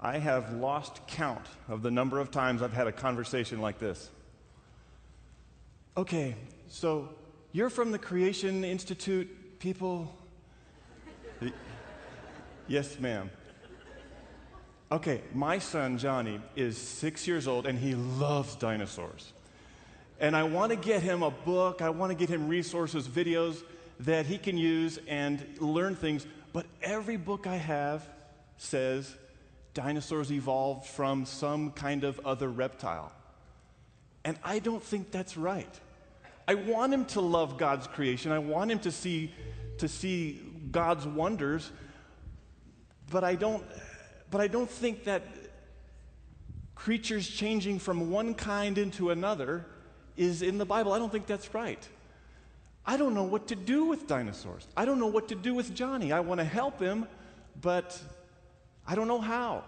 I have lost count of the number of times I've had a conversation like this. Okay, so you're from the Creation Institute people? Yes, ma'am. Okay, my son Johnny is 6 years old and he loves dinosaurs. And I want to get him a book, I want to get him resources, videos that he can use and learn things, but every book I have says dinosaurs evolved from some kind of other reptile. And I don't think that's right. I want him to love God's creation. I want him to see God's wonders, but I don't think that creatures changing from one kind into another is in the Bible. I don't think that's right. I don't know what to do with dinosaurs. I don't know what to do with Johnny. I want to help him, but I don't know how.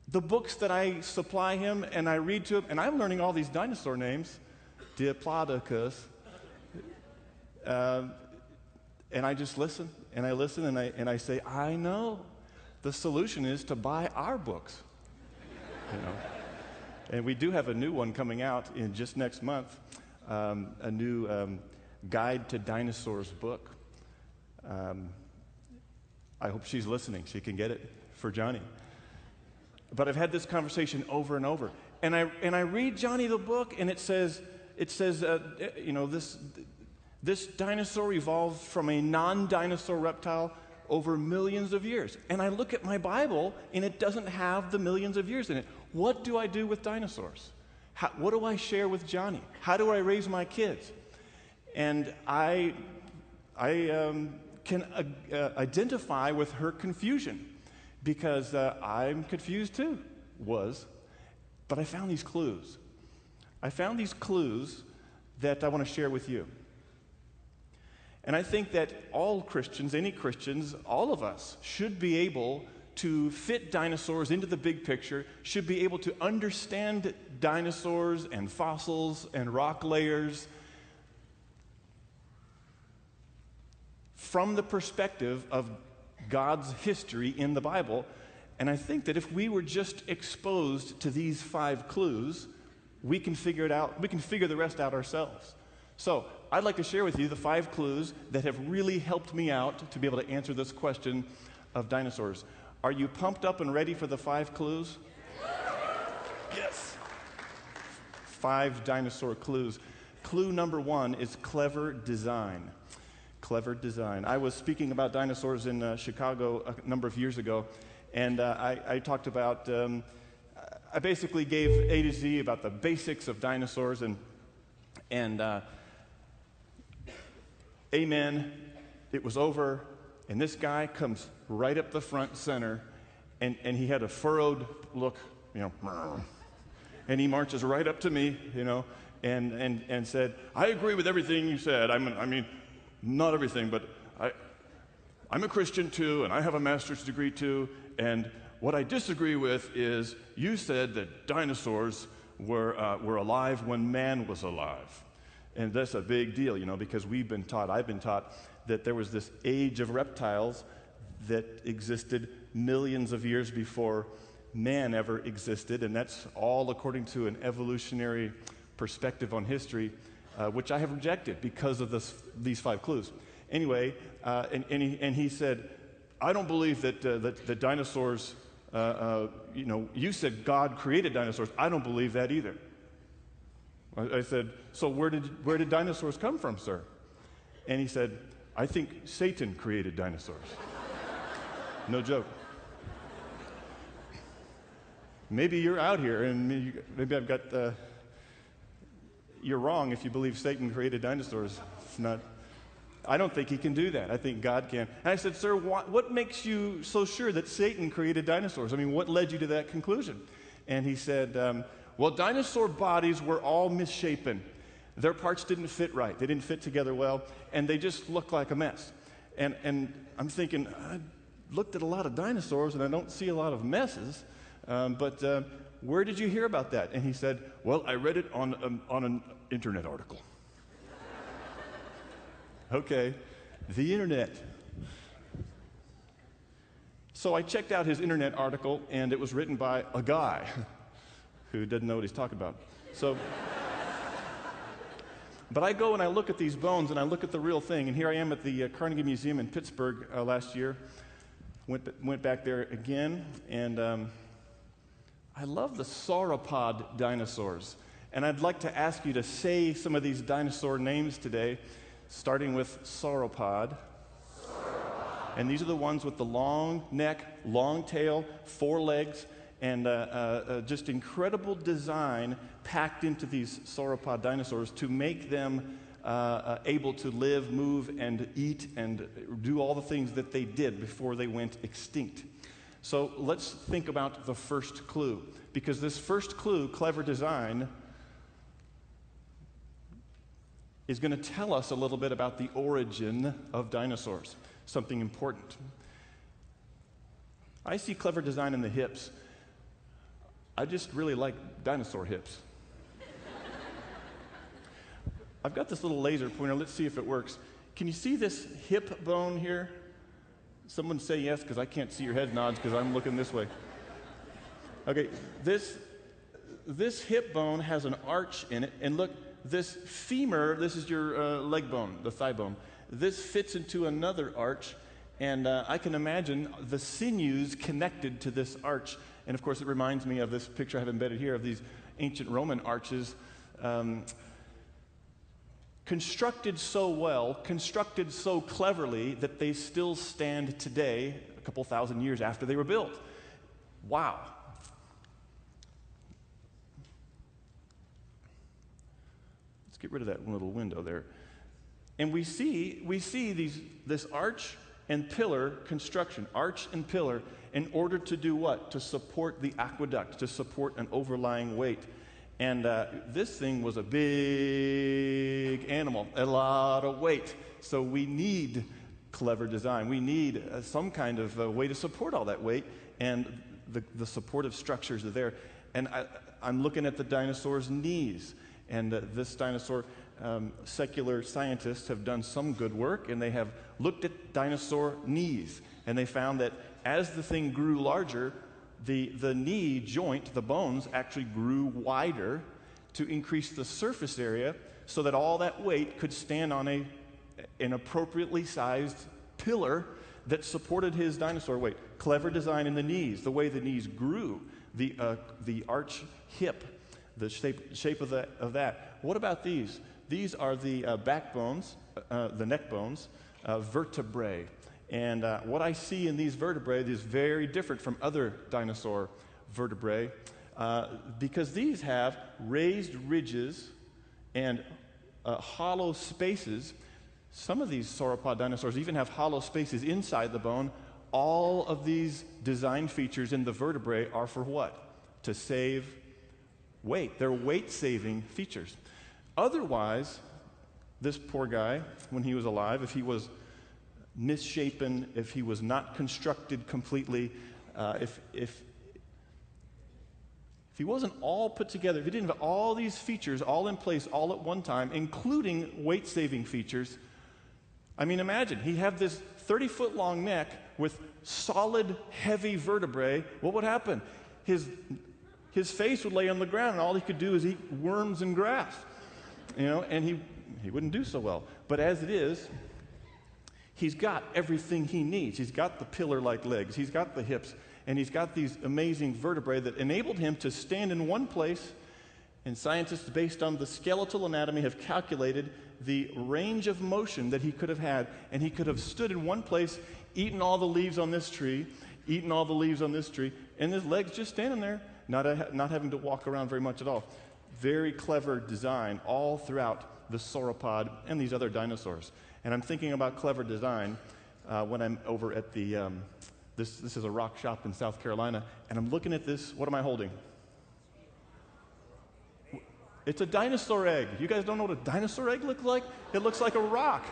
The books that I supply him and I read to him, and I'm learning all these dinosaur names, Diplodocus, and I just listen, and I listen, and I say, I know. The solution is to buy our books, And we do have a new one coming out in just next month, a new Guide to Dinosaurs book. I hope she's listening. She can get it for Johnny. But I've had this conversation over and over, and I read Johnny the book, and it says this dinosaur evolved from a non-dinosaur reptile over millions of years. And I look at my Bible, and it doesn't have the millions of years in it. What do I do with dinosaurs? What do I share with Johnny? How do I raise my kids? And I can identify with her confusion, because I'm confused too, but I found these clues. I found these clues that I want to share with you. And I think that all Christians, any Christians, all of us should be able to fit dinosaurs into the big picture, should be able to understand dinosaurs and fossils and rock layers from the perspective of God's history in the Bible. And I think that if we were just exposed to these 5 clues, we can figure it out. We can figure the rest out ourselves. So I'd like to share with you the 5 clues that have really helped me out to be able to answer this question of dinosaurs. Are you pumped up and ready for the 5 clues? Yes. 5 dinosaur clues. Clue number 1 is clever design. Clever design. I was speaking about dinosaurs in Chicago a number of years ago, and I talked about, I basically gave A to Z about the basics of dinosaurs, and amen, it was over, and this guy comes right up the front center, and he had a furrowed look, and he marches right up to me, and said, I agree with everything you said. I mean, not everything, but I'm a Christian too, and I have a master's degree too, and what I disagree with is you said that dinosaurs were alive when man was alive. And that's a big deal, because I've been taught that there was this age of reptiles that existed millions of years before man ever existed, and that's all according to an evolutionary perspective on history, which I have rejected because of these 5 clues. Anyway, and he said, I don't believe that dinosaurs, you said God created dinosaurs. I don't believe that either. I said, so where did dinosaurs come from, sir? And he said, I think Satan created dinosaurs. No joke. Maybe you're out here, and maybe I've got you're wrong if you believe Satan created dinosaurs. It's not. I don't think he can do that. I think God can. And I said, sir, what makes you so sure that Satan created dinosaurs? I mean, what led you to that conclusion? And he said, well, dinosaur bodies were all misshapen. Their parts didn't fit right. They didn't fit together well, and they just looked like a mess. And I'm thinking, I looked at a lot of dinosaurs, and I don't see a lot of messes, but where did you hear about that? And he said, well, I read it on an internet article. Okay, the internet. So I checked out his internet article, and it was written by a guy who doesn't know what he's talking about. So, but I go and I look at these bones, and I look at the real thing, and here I am at the Carnegie Museum in Pittsburgh last year. Went back there again, and I love the sauropod dinosaurs. And I'd like to ask you to say some of these dinosaur names today, starting with sauropod. And these are the ones with the long neck, long tail, 4 legs, and just incredible design packed into these sauropod dinosaurs to make them able to live, move, and eat, and do all the things that they did before they went extinct. So let's think about the first clue, because this first clue, clever design, is going to tell us a little bit about the origin of dinosaurs, something important. I see clever design in the hips. I just really like dinosaur hips. I've got this little laser pointer. Let's see if it works. Can you see this hip bone here? Someone say yes, because I can't see your head nods because I'm looking this way. Okay, this hip bone has an arch in it, and look, this femur, this is your leg bone, the thigh bone. This fits into another arch, and I can imagine the sinews connected to this arch. And of course, it reminds me of this picture I have embedded here of these ancient Roman arches, constructed so well, constructed so cleverly that they still stand today, a couple thousand years after they were built. Wow. Let's get rid of that little window there. And we see this arch and pillar construction, arch and pillar, in order to do what? To support the aqueduct, to support an overlying weight. And this thing was a big animal, a lot of weight. So we need clever design. We need some kind of way to support all that weight, and the supportive structures are there. And I'm looking at the dinosaur's knees, and this dinosaur, secular scientists have done some good work, and they have looked at dinosaur knees, and they found that as the thing grew larger, the knee joint, the bones, actually grew wider to increase the surface area so that all that weight could stand on an appropriately sized pillar that supported his dinosaur weight. Clever design in the knees, the way the knees grew, the arch hip, the shape of that. What about these? These are the backbones, the neck bones, vertebrae. And what I see in these vertebrae is very different from other dinosaur vertebrae because these have raised ridges and hollow spaces. Some of these sauropod dinosaurs even have hollow spaces inside the bone. All of these design features in the vertebrae are for what? To save weight. They're weight-saving features. Otherwise, this poor guy, when he was alive, if he was misshapen, if he was not constructed completely, if he wasn't all put together, if he didn't have all these features all in place all at one time, including weight-saving features, I mean, imagine, he had this 30-foot long neck with solid, heavy vertebrae. What would happen? His face would lay on the ground, and all he could do is eat worms and grass, and he wouldn't do so well. But as it is, he's got everything he needs. He's got the pillar-like legs. He's got the hips. And he's got these amazing vertebrae that enabled him to stand in one place. And scientists, based on the skeletal anatomy, have calculated the range of motion that he could have had. And he could have stood in one place, eaten all the leaves on this tree, eaten all the leaves on this tree, and his legs just standing there, not having to walk around very much at all. Very clever design all throughout the sauropod and these other dinosaurs. And I'm thinking about clever design when I'm over at the, this is a rock shop in South Carolina, and I'm looking at this. What am I holding? It's a dinosaur egg. You guys don't know what a dinosaur egg looks like? It looks like a rock.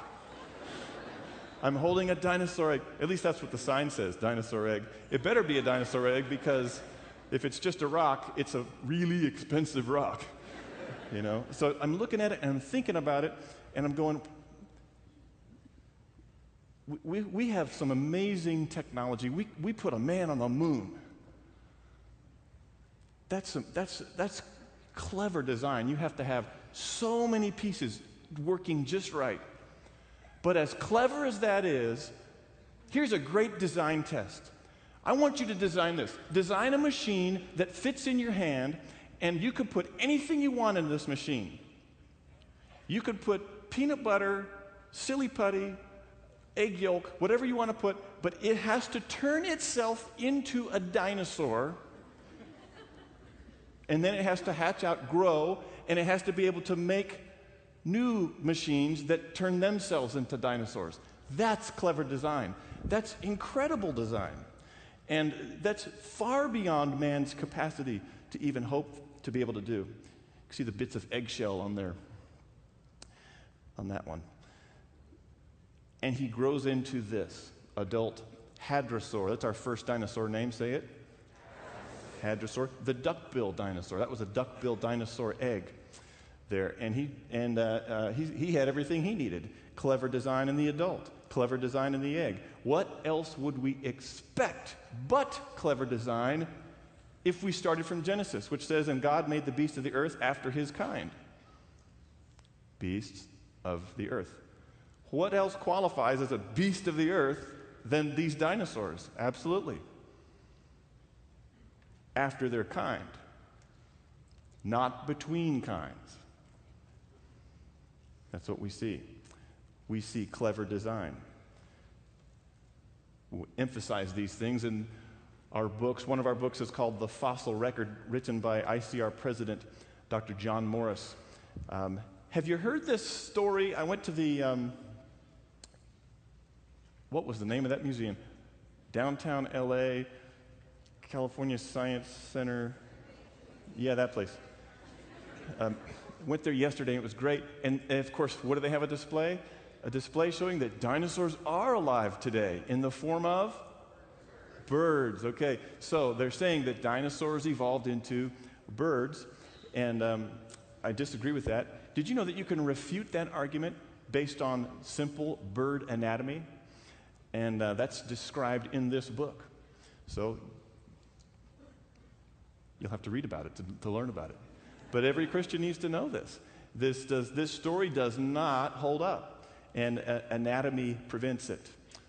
I'm holding a dinosaur egg. At least that's what the sign says, dinosaur egg. It better be a dinosaur egg, because if it's just a rock, it's a really expensive rock. So I'm looking at it, and I'm thinking about it, and I'm going, We have some amazing technology. We put a man on the moon. That's clever design. You have to have so many pieces working just right. But as clever as that is, here's a great design test. I want you to design this. Design a machine that fits in your hand, and you could put anything you want in this machine. You could put peanut butter, silly putty, egg yolk, whatever you want to put, but it has to turn itself into a dinosaur, and then it has to hatch out, grow, and it has to be able to make new machines that turn themselves into dinosaurs. That's clever design. That's incredible design. And that's far beyond man's capacity to even hope to be able to do. You can see the bits of eggshell on there, on that one. And he grows into this adult hadrosaur. That's our first dinosaur name. Say it. Hadrosaur. The duck-billed dinosaur. That was a duck-billed dinosaur egg there. And he had everything he needed. Clever design in the adult. Clever design in the egg. What else would we expect but clever design if we started from Genesis, which says, and God made the beasts of the earth after his kind. Beasts of the earth. What else qualifies as a beast of the earth than these dinosaurs? Absolutely. After their kind. Not between kinds. That's what we see. We see clever design. We emphasize these things in our books. One of our books is called The Fossil Record, written by ICR President Dr. John Morris. Have you heard this story? I went to the, what was the name of that museum? Downtown LA, California Science Center. Yeah, that place. Went there yesterday, and it was great. And of course, what do they have a display? A display showing that dinosaurs are alive today in the form of birds. Okay, so they're saying that dinosaurs evolved into birds, and I disagree with that. Did you know that you can refute that argument based on simple bird anatomy? And that's described in this book. So you'll have to read about it to learn about it. But every Christian needs to know this. This story does not hold up, and anatomy prevents it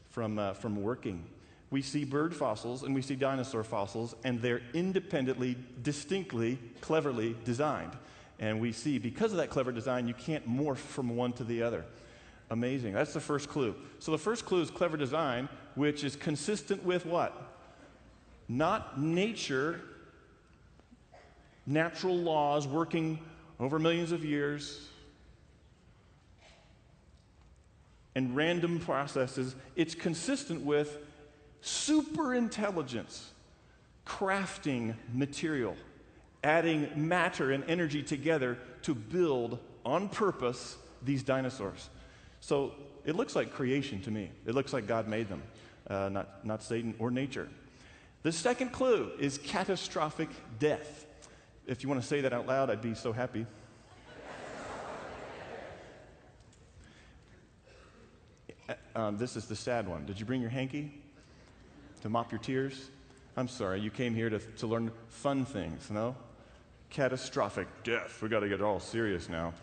from working. We see bird fossils and we see dinosaur fossils, and they're independently, distinctly, cleverly designed. And we see, because of that clever design, you can't morph from one to the other. Amazing. That's the first clue. So the first clue is clever design, which is consistent with what? Not nature, natural laws working over millions of years, and random processes. It's consistent with super intelligence, crafting material, adding matter and energy together to build on purpose these dinosaurs. So it looks like creation to me. It looks like God made them, not Satan or nature. The second clue is catastrophic death. If you want to say that out loud, I'd be so happy. This is the sad one. Did you bring your hanky to mop your tears? I'm sorry, you came here to learn fun things, no? Catastrophic death. We got to get all serious now,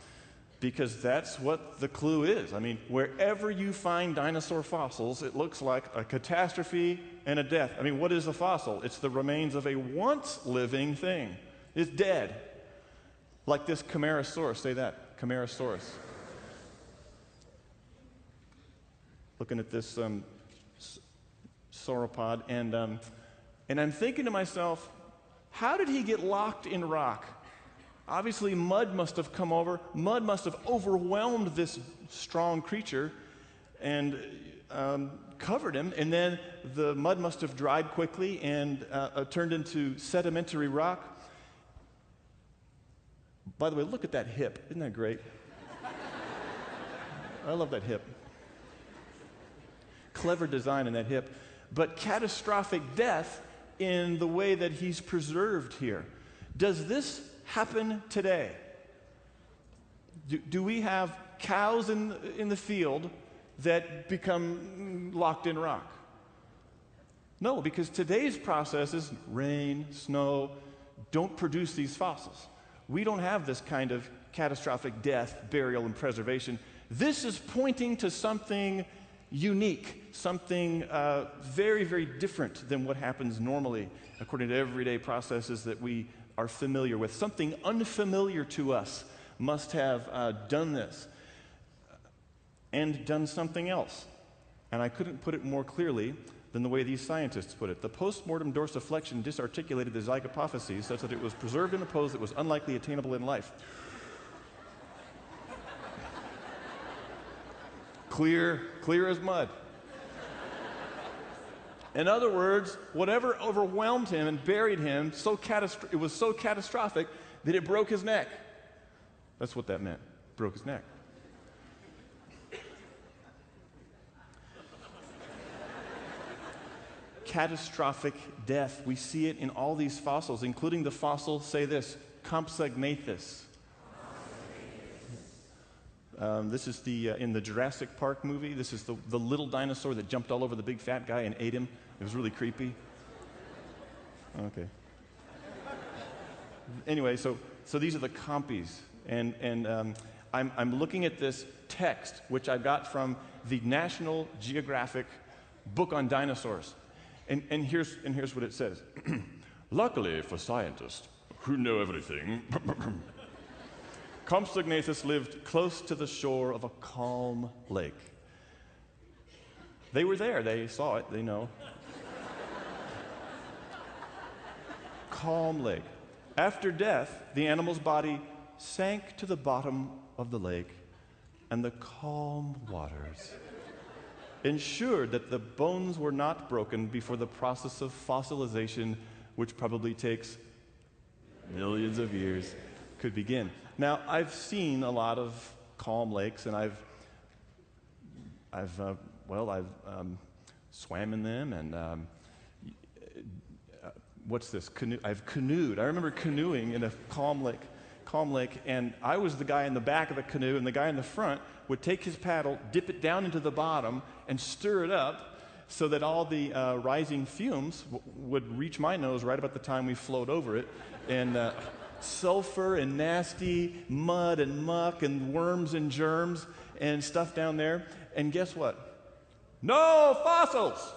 because that's what the clue is. I mean, wherever you find dinosaur fossils, it looks like a catastrophe and a death. I mean, what is a fossil? It's the remains of a once living thing. It's dead. Like this Camarasaurus. Say that, Camarasaurus. Looking at this sauropod, and I'm thinking to myself, how did he get locked in rock? Obviously, mud must have come over. Mud must have overwhelmed this strong creature and covered him, and then the mud must have dried quickly and turned into sedimentary rock. By the way, look at that hip. Isn't that great? I love that hip. Clever design in that hip, but catastrophic death in the way that he's preserved here. Does this happen today? Do we have cows in the field, that become locked in rock? No, because today's processes, rain, snow, don't produce these fossils. We don't have this kind of catastrophic death, burial, and preservation. This is pointing to something unique, something very, very different than what happens normally according to everyday processes that we are familiar with. Something unfamiliar to us must have done this and done something else. And I couldn't put it more clearly than the way these scientists put it. The postmortem dorsiflexion disarticulated the zygapophyses such that it was preserved in a pose that was unlikely attainable in life. Clear as mud. In other words, whatever overwhelmed him and buried him, it was so catastrophic that it broke his neck. That's what that meant. Broke his neck. Catastrophic death. We see it in all these fossils, including the fossil, say this, Compsognathus. This is in the Jurassic Park movie. This is the little dinosaur that jumped all over the big fat guy and ate him. It was really creepy. Okay. Anyway, so these are the compies, and I'm looking at this text, which I got from the National Geographic book on dinosaurs. And here's what it says. Luckily for scientists who know everything, Compsognathus lived close to the shore of a calm lake. They were there. They saw it. They know. Calm lake. After death, the animal's body sank to the bottom of the lake, and the calm waters ensured that the bones were not broken before the process of fossilization, which probably takes millions of years, could begin. Now, I've seen a lot of calm lakes, and I've swam in them, and what's this? I've canoed. I remember canoeing in a calm lake, and I was the guy in the back of the canoe, and the guy in the front would take his paddle, dip it down into the bottom, and stir it up so that all the rising fumes would reach my nose right about the time we float over it. And sulfur and nasty mud and muck and worms and germs and stuff down there. And guess what? No fossils!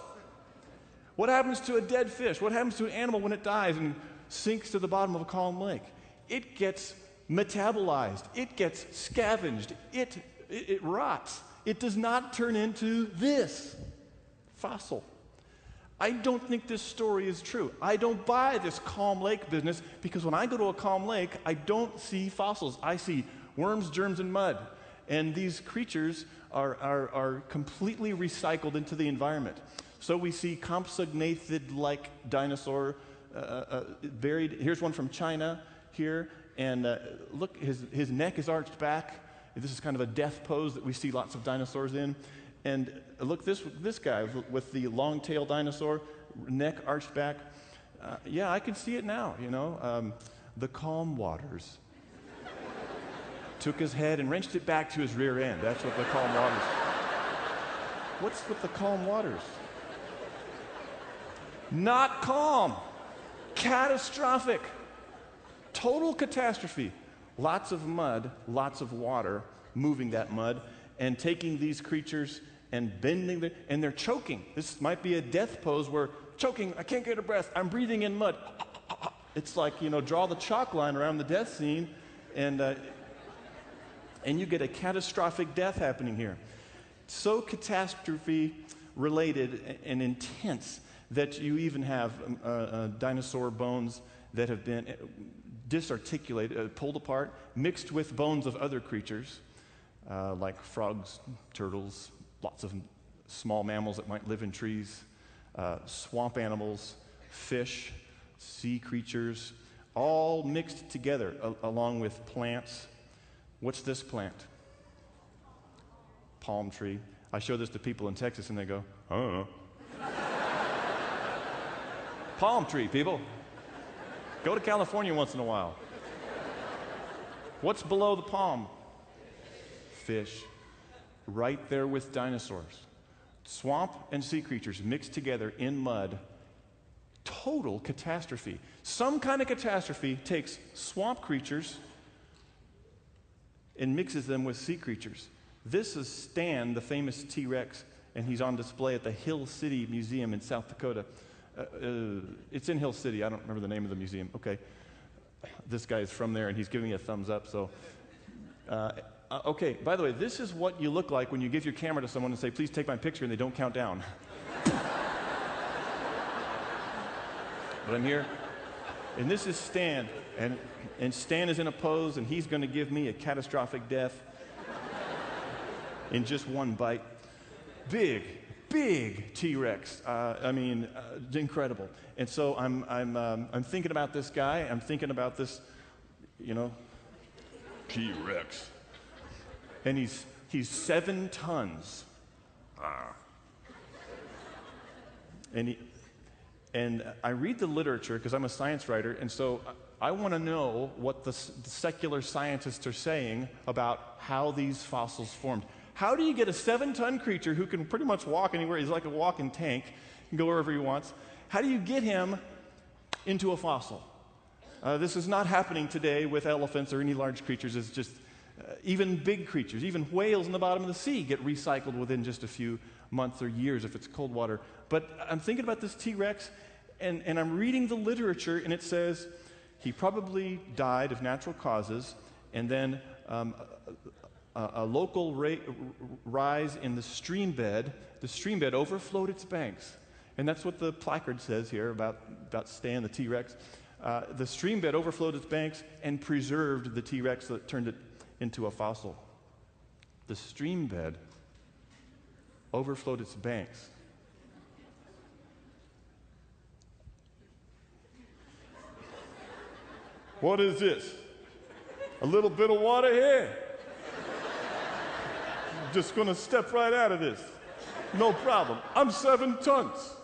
What happens to a dead fish? What happens to an animal when it dies and sinks to the bottom of a calm lake? It gets metabolized. It gets scavenged. It rots. It does not turn into this fossil. I don't think this story is true. I don't buy this calm lake business because when I go to a calm lake, I don't see fossils. I see worms, germs, and mud. And these creatures are completely recycled into the environment. So we see Compsognathid-like dinosaur buried. Here's one from China here. And look, his neck is arched back. This is kind of a death pose that we see lots of dinosaurs in. And look, this guy with the long-tailed dinosaur, neck arched back. Yeah, I can see it now, you know. The calm waters took his head and wrenched it back to his rear end. That's what the calm waters. What's with the calm waters? Not calm. Catastrophic. Total catastrophe. Lots of mud, lots of water, moving that mud, and taking these creatures and bending them, and they're choking. This might be a death pose where choking, I can't get a breath, I'm breathing in mud. It's like, you know, draw the chalk line around the death scene, and you get a catastrophic death happening here. So catastrophe related and intense that you even have dinosaur bones that have been disarticulated, pulled apart, mixed with bones of other creatures, like frogs, turtles, lots of small mammals that might live in trees, swamp animals, fish, sea creatures, all mixed together along with plants. What's this plant? Palm tree. I show this to people in Texas and they go, I don't know. Palm tree, people. Go to California once in a while. What's below the palm? Fish. right there with dinosaurs. Swamp and sea creatures mixed together in mud. Total catastrophe. Some kind of catastrophe takes swamp creatures and mixes them with sea creatures. This is Stan, the famous T-Rex, and he's on display at the Hill City Museum in South Dakota. It's in Hill City. I don't remember the name of the museum. Okay. This guy is from there, and he's giving me a thumbs up. So, okay, by the way, this is what you look like when you give your camera to someone and say, please take my picture, and they don't count down. But I'm here, and this is Stan, and Stan is in a pose, and he's going to give me a catastrophic death in just one bite. Big T-Rex. Incredible. And so I'm thinking about this guy. I'm thinking about this, T-Rex, and he's 7 tons. And I read the literature because I'm a science writer, and so I want to know what the secular scientists are saying about how these fossils formed. How do you get a 7-ton creature who can pretty much walk anywhere? He's like a walking tank, can go wherever he wants. How do you get him into a fossil? This is not happening today with elephants or any large creatures. It's just even big creatures, even whales in the bottom of the sea get recycled within just a few months or years if it's cold water. But I'm thinking about this T-Rex, and I'm reading the literature, and it says he probably died of natural causes, and then a local rise in the stream bed overflowed its banks. And that's what the placard says here about Stan, the T-Rex. The stream bed overflowed its banks and preserved the T-Rex that turned it into a fossil. The stream bed overflowed its banks. What is this? A little bit of water here. I'm just going to step right out of this. No problem. I'm 7 tons.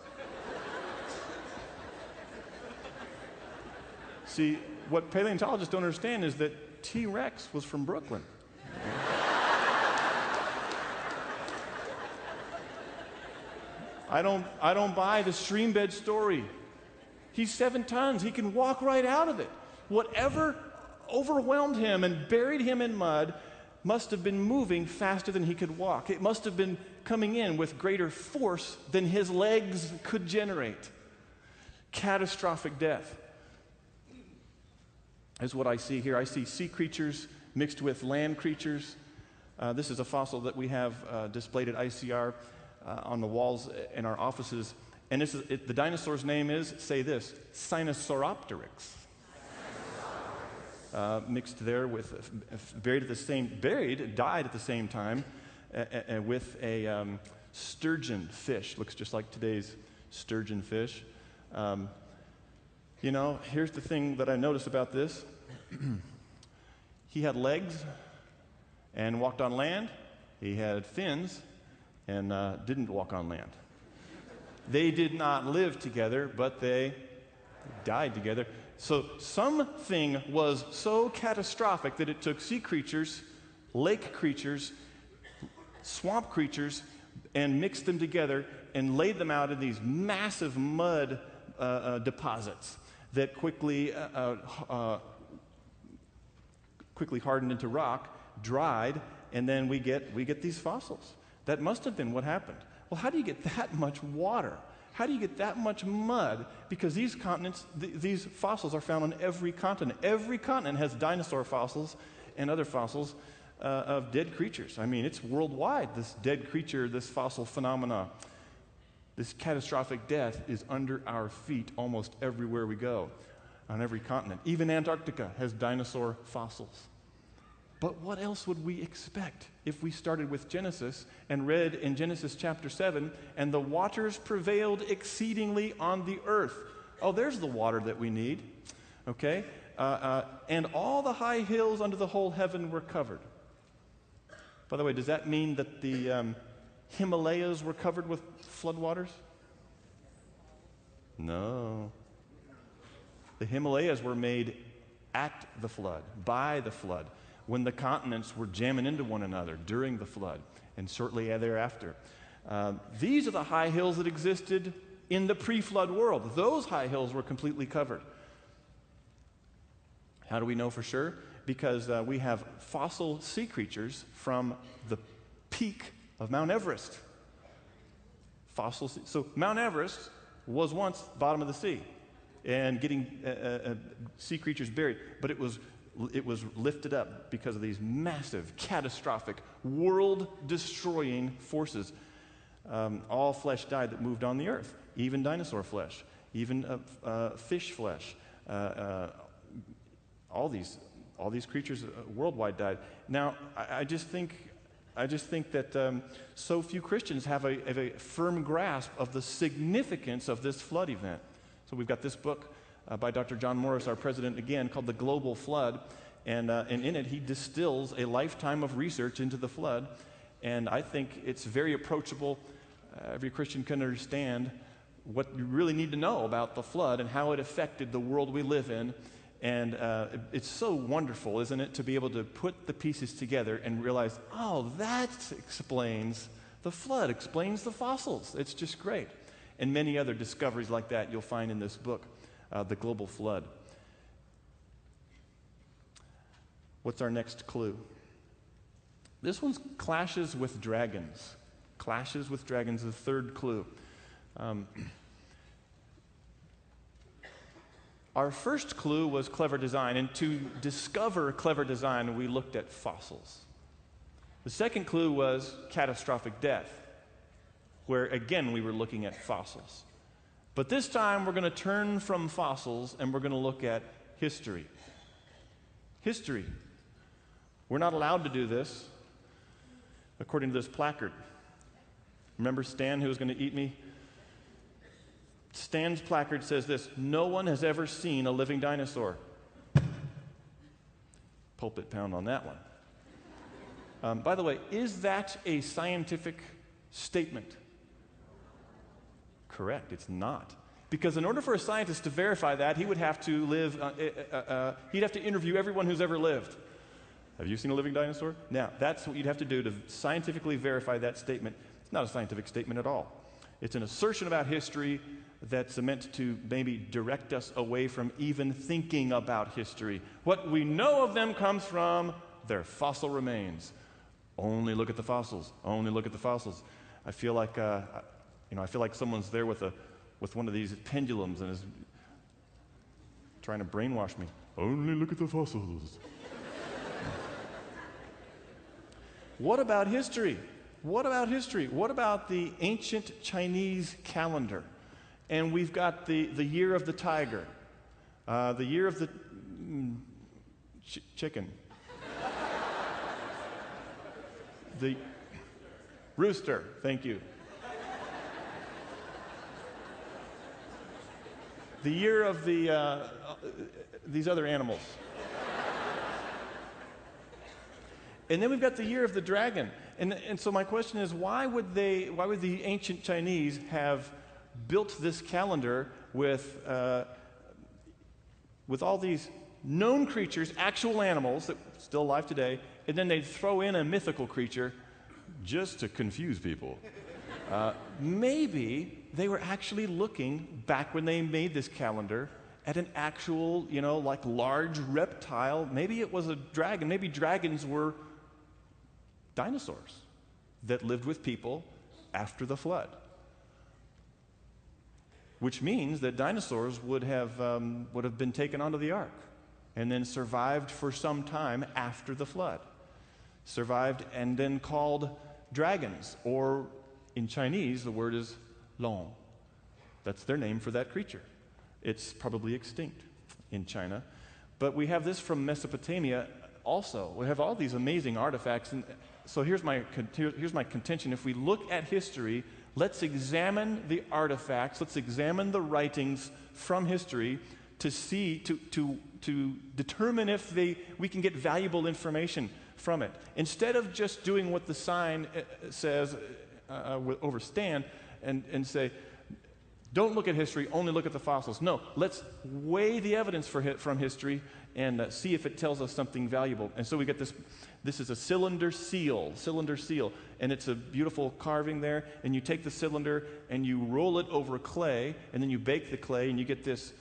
See, what paleontologists don't understand is that T-Rex was from Brooklyn. I don't buy the stream bed story. He's 7 tons. He can walk right out of it. Whatever overwhelmed him and buried him in mud must have been moving faster than he could walk. It must have been coming in with greater force than his legs could generate. Catastrophic death is what I see here. I see sea creatures mixed with land creatures. This is a fossil that we have displayed at ICR on the walls in our offices. And the dinosaur's name is, say this, Sinosauropteryx. Mixed there with, died at the same time with a sturgeon fish. Looks just like today's sturgeon fish. Here's the thing that I noticed about this. He had legs and walked on land. He had fins and didn't walk on land. They did not live together, but they died together. So something was so catastrophic that it took sea creatures, lake creatures, swamp creatures, and mixed them together and laid them out in these massive mud deposits that quickly hardened into rock, dried, and then we get these fossils. That must have been what happened. Well, how do you get that much water? How do you get that much mud? Because these continents, these fossils are found on every continent. Every continent has dinosaur fossils and other fossils of dead creatures. I mean, it's worldwide, this dead creature, this fossil phenomena. This catastrophic death is under our feet almost everywhere we go, on every continent. Even Antarctica has dinosaur fossils. But what else would we expect if we started with Genesis and read in Genesis chapter 7, and the waters prevailed exceedingly on the earth? Oh, there's the water that we need, okay? And all the high hills under the whole heaven were covered. By the way, does that mean that the Himalayas were covered with floodwaters? No. The Himalayas were made at the flood, by the flood. when the continents were jamming into one another during the flood and shortly thereafter. These are the high hills that existed in the pre-flood world. Those high hills were completely covered. How do we know for sure? Because we have fossil sea creatures from the peak of Mount Everest. So Mount Everest was once bottom of the sea and getting sea creatures buried, but it was lifted up because of these massive, catastrophic, world-destroying forces. All flesh died that moved on the earth, even dinosaur flesh, even fish flesh. All these creatures worldwide died. Now, I just think that so few Christians have a firm grasp of the significance of this flood event. So we've got this book by Dr. John Morris, our president, again, called The Global Flood. And in it, he distills a lifetime of research into the flood. And I think it's very approachable. Every Christian can understand what you really need to know about the flood and how it affected the world we live in. And it's so wonderful, isn't it, to be able to put the pieces together and realize, oh, that explains the flood, explains the fossils. It's just great. And many other discoveries like that you'll find in this book, The Global Flood. What's our next clue? This one's clashes with dragons. Clashes with dragons, the third clue. Our first clue was clever design, and to discover clever design, we looked at fossils. The second clue was catastrophic death, where again we were looking at fossils. But this time we're going to turn from fossils and we're going to look at history. History. We're not allowed to do this, according to this placard. Remember Stan, who was going to eat me? Stan's placard says this: no one has ever seen a living dinosaur. Pulpit pound on that one. By the way, is that a scientific statement? Correct, it's not. Because in order for a scientist to verify that, he would have to he'd have to interview everyone who's ever lived. Have you seen a living dinosaur? Now, that's what you'd have to do to scientifically verify that statement. It's not a scientific statement at all. It's an assertion about history that's meant to maybe direct us away from even thinking about history. What we know of them comes from their fossil remains. Only look at the fossils. Only look at the fossils. I feel like someone's there with one of these pendulums and is trying to brainwash me. Only look at the fossils. What about history? What about history? What about the ancient Chinese calendar? And we've got the year of the tiger, the year of the chicken, the rooster, thank you. The year of these other animals. And then we've got the year of the dragon. And so my question is, why would the ancient Chinese have built this calendar with all these known creatures, actual animals that are still alive today, and then they'd throw in a mythical creature just to confuse people? Maybe they were actually looking, back when they made this calendar, at an actual, like large reptile. Maybe it was a dragon. Maybe dragons were dinosaurs that lived with people after the flood. Which means that dinosaurs would have been taken onto the ark and then survived for some time after the flood. Survived and then called dragons, or in Chinese, the word is long. That's their name for that creature. It's probably extinct in China. But we have this from Mesopotamia also. We have all these amazing artifacts. And so here's my contention. If we look at history, let's examine the artifacts, let's examine the writings from history to determine if we can get valuable information from it. Instead of just doing what the sign says over Stan and say, Don't look at history, only look at the fossils. No, let's weigh the evidence from history and see if it tells us something valuable. And so we get this. This is a cylinder seal, and it's a beautiful carving there. And you take the cylinder and you roll it over clay, and then you bake the clay, and you get this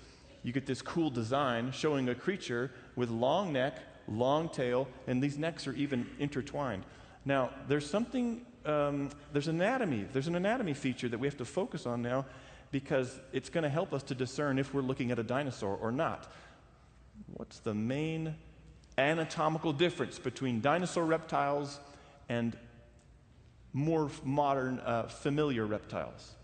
cool design showing a creature with long neck, long tail, and these necks are even intertwined. Now, there's something, there's an anatomy feature that we have to focus on now, because it's going to help us to discern if we're looking at a dinosaur or not. What's the main anatomical difference between dinosaur reptiles and more modern, familiar reptiles?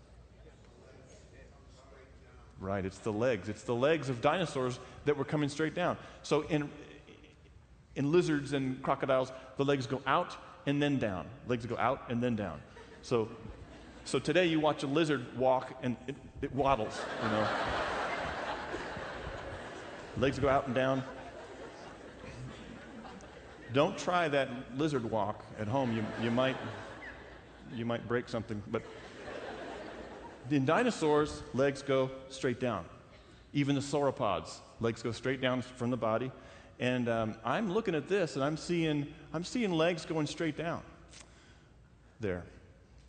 Right, it's the legs. It's the legs of dinosaurs that were coming straight down. So in lizards and crocodiles, the legs go out and then down. Legs go out and then down. So today you watch a lizard walk and it waddles, you know. Legs go out and down. Don't try that lizard walk at home. You might break something. But in dinosaurs, legs go straight down. Even the sauropods, legs go straight down from the body. And I'm looking at this and I'm seeing legs going straight down there.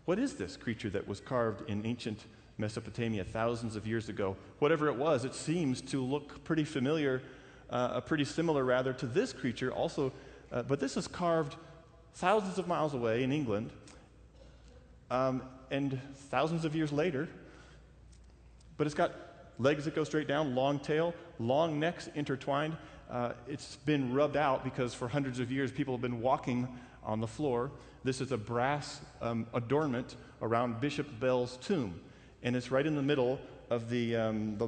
What is this creature that was carved in ancient Mesopotamia thousands of years ago? Whatever it was, it seems to look pretty familiar, pretty similar rather to this creature also, but this is carved thousands of miles away in England, and thousands of years later, but it's got legs that go straight down, long tail, long necks intertwined. It's been rubbed out because for hundreds of years people have been walking on the floor. This is a brass adornment around Bishop Bell's tomb, and it's right in the middle of the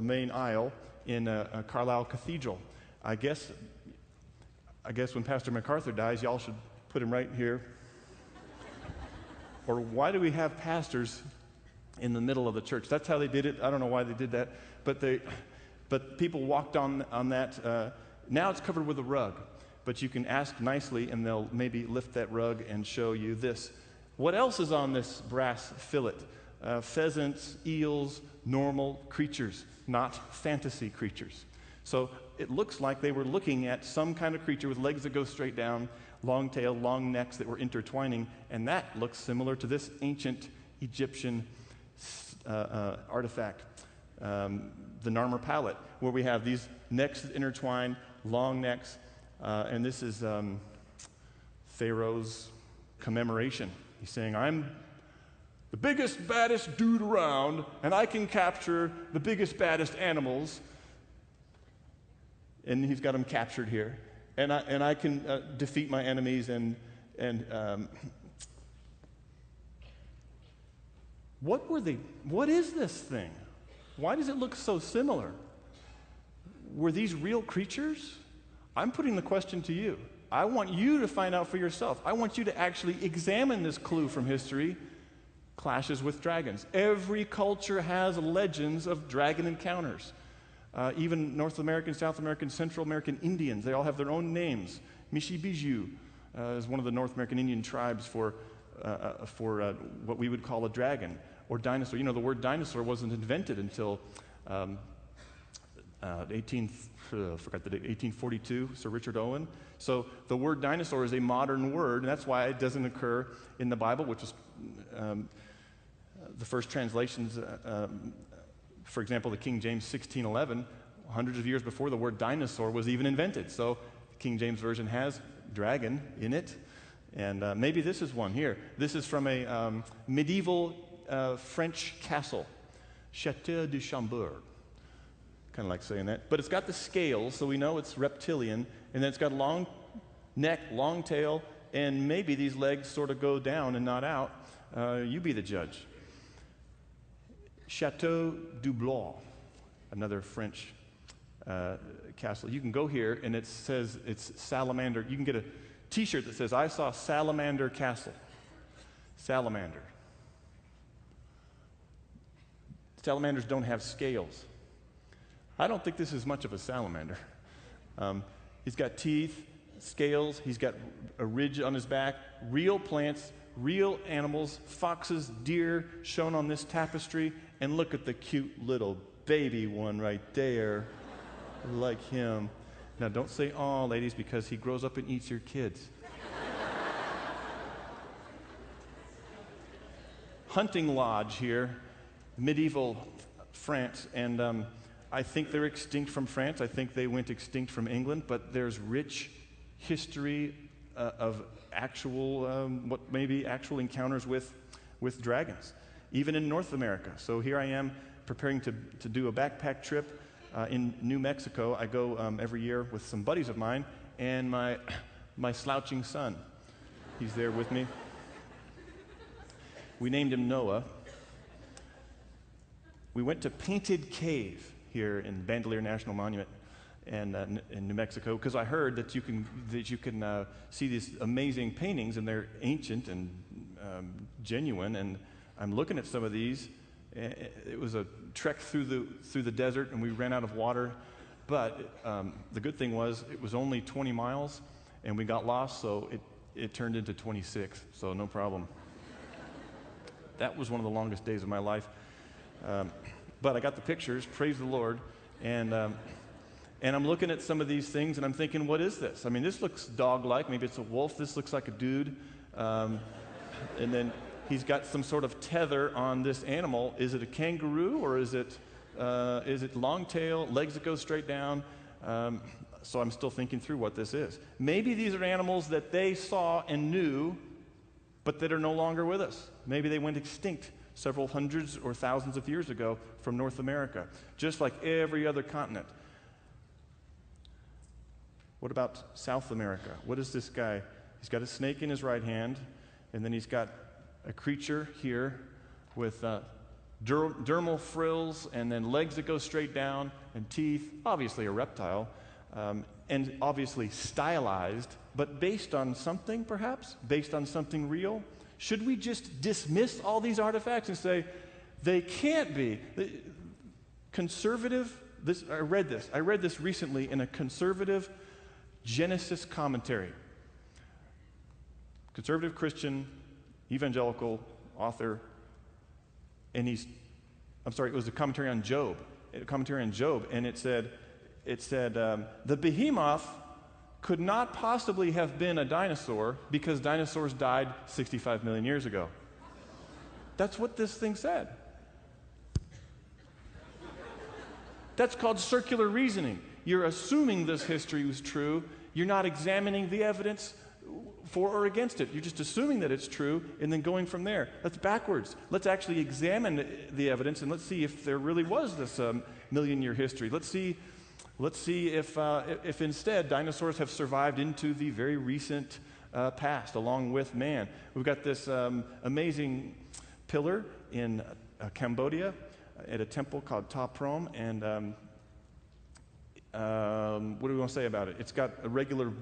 main aisle in Carlisle Cathedral. I guess when Pastor MacArthur dies, y'all should put him right here. Or why do we have pastors in the middle of the church? That's how they did it. I don't know why they did that, but people walked on that. Now it's covered with a rug. But you can ask nicely, and they'll maybe lift that rug and show you this. What else is on this brass fillet? Pheasants, eels, normal creatures, not fantasy creatures. So it looks like they were looking at some kind of creature with legs that go straight down, long tail, long necks that were intertwining, and that looks similar to this ancient Egyptian artifact, the Narmer palette, where we have these necks that intertwine, long necks. And this is Pharaoh's commemoration. He's saying, I'm the biggest, baddest dude around, and I can capture the biggest, baddest animals. And he's got them captured here. And I can defeat my enemies. And what is this thing? Why does it look so similar? Were these real creatures? I'm putting the question to you. I want you to find out for yourself. I want you to actually examine this clue from history, clashes with dragons. Every culture has legends of dragon encounters. Even North American, South American, Central American Indians, they all have their own names. Mishi-Biju is one of the North American Indian tribes for what we would call a dragon or dinosaur. You know, the word dinosaur wasn't invented until 1842, Sir Richard Owen. So the word dinosaur is a modern word, and that's why it doesn't occur in the Bible, which is the first translations, for example, the King James 1611, hundreds of years before the word dinosaur was even invented. So the King James Version has dragon in it, and maybe this is one here. This is from a medieval French castle, Château de Chambord. Kind of like saying that. But it's got the scales, so we know it's reptilian, and then it's got a long neck, long tail, and maybe these legs sort of go down and not out. You be the judge. Chateau du Blois, another French castle. You can go here, and it says it's Salamander. You can get a T-shirt that says, I saw Salamander Castle. Salamander. Salamanders don't have scales. I don't think this is much of a salamander. He's got teeth, scales, he's got a ridge on his back, real plants, real animals, foxes, deer shown on this tapestry, And look at the cute little baby one right there, like him. Now, don't say "aw," ladies, because he grows up and eats your kids. Hunting lodge here, medieval France, and I think they're extinct from France. I think they went extinct from England, but there's rich history of actual, what may be actual encounters with dragons, even in North America. So here I am preparing to do a backpack trip in New Mexico. I go every year with some buddies of mine and my slouching son. He's there with me. We named him Noah. We went to Painted Cave here in Bandelier National Monument and in New Mexico, because I heard that you can see these amazing paintings, and they're ancient and genuine. And I'm looking at some of these. It was a trek through the desert, and we ran out of water. But the good thing was it was only 20 miles, and we got lost, so it turned into 26. So no problem. That was one of the longest days of my life. But I got the pictures, praise the Lord, and I'm looking at some of these things, and I'm thinking, what is this? I mean, this looks dog-like. Maybe it's a wolf. This looks like a dude. And then he's got some sort of tether on this animal. Is it a kangaroo, or is it long tail, legs that go straight down? So I'm still thinking through what this is. Maybe these are animals that they saw and knew, but that are no longer with us. Maybe they went extinct several hundreds or thousands of years ago from North America, just like every other continent. What about South America? What is this guy? He's got a snake in his right hand, and then he's got a creature here with dermal frills, and then legs that go straight down, and teeth, obviously a reptile, and obviously stylized, but based on something, perhaps? Based on something real? Should we just dismiss all these artifacts and say, they can't be? Conservative, I read this recently in a conservative Genesis commentary. Conservative Christian, evangelical author, and it was a commentary on Job. And it said, the behemoth could not possibly have been a dinosaur because dinosaurs died 65 million years ago. That's what this thing said. That's called circular reasoning. You're assuming this history was true. You're not examining the evidence for or against it. You're just assuming that it's true and then going from there. That's backwards. Let's actually examine the evidence, and let's see if there really was this million-year history. Let's see if instead dinosaurs have survived into the very recent past along with man. We've got this amazing pillar in Cambodia at a temple called Ta Prohm, and what do we want to say about it? It's got a regular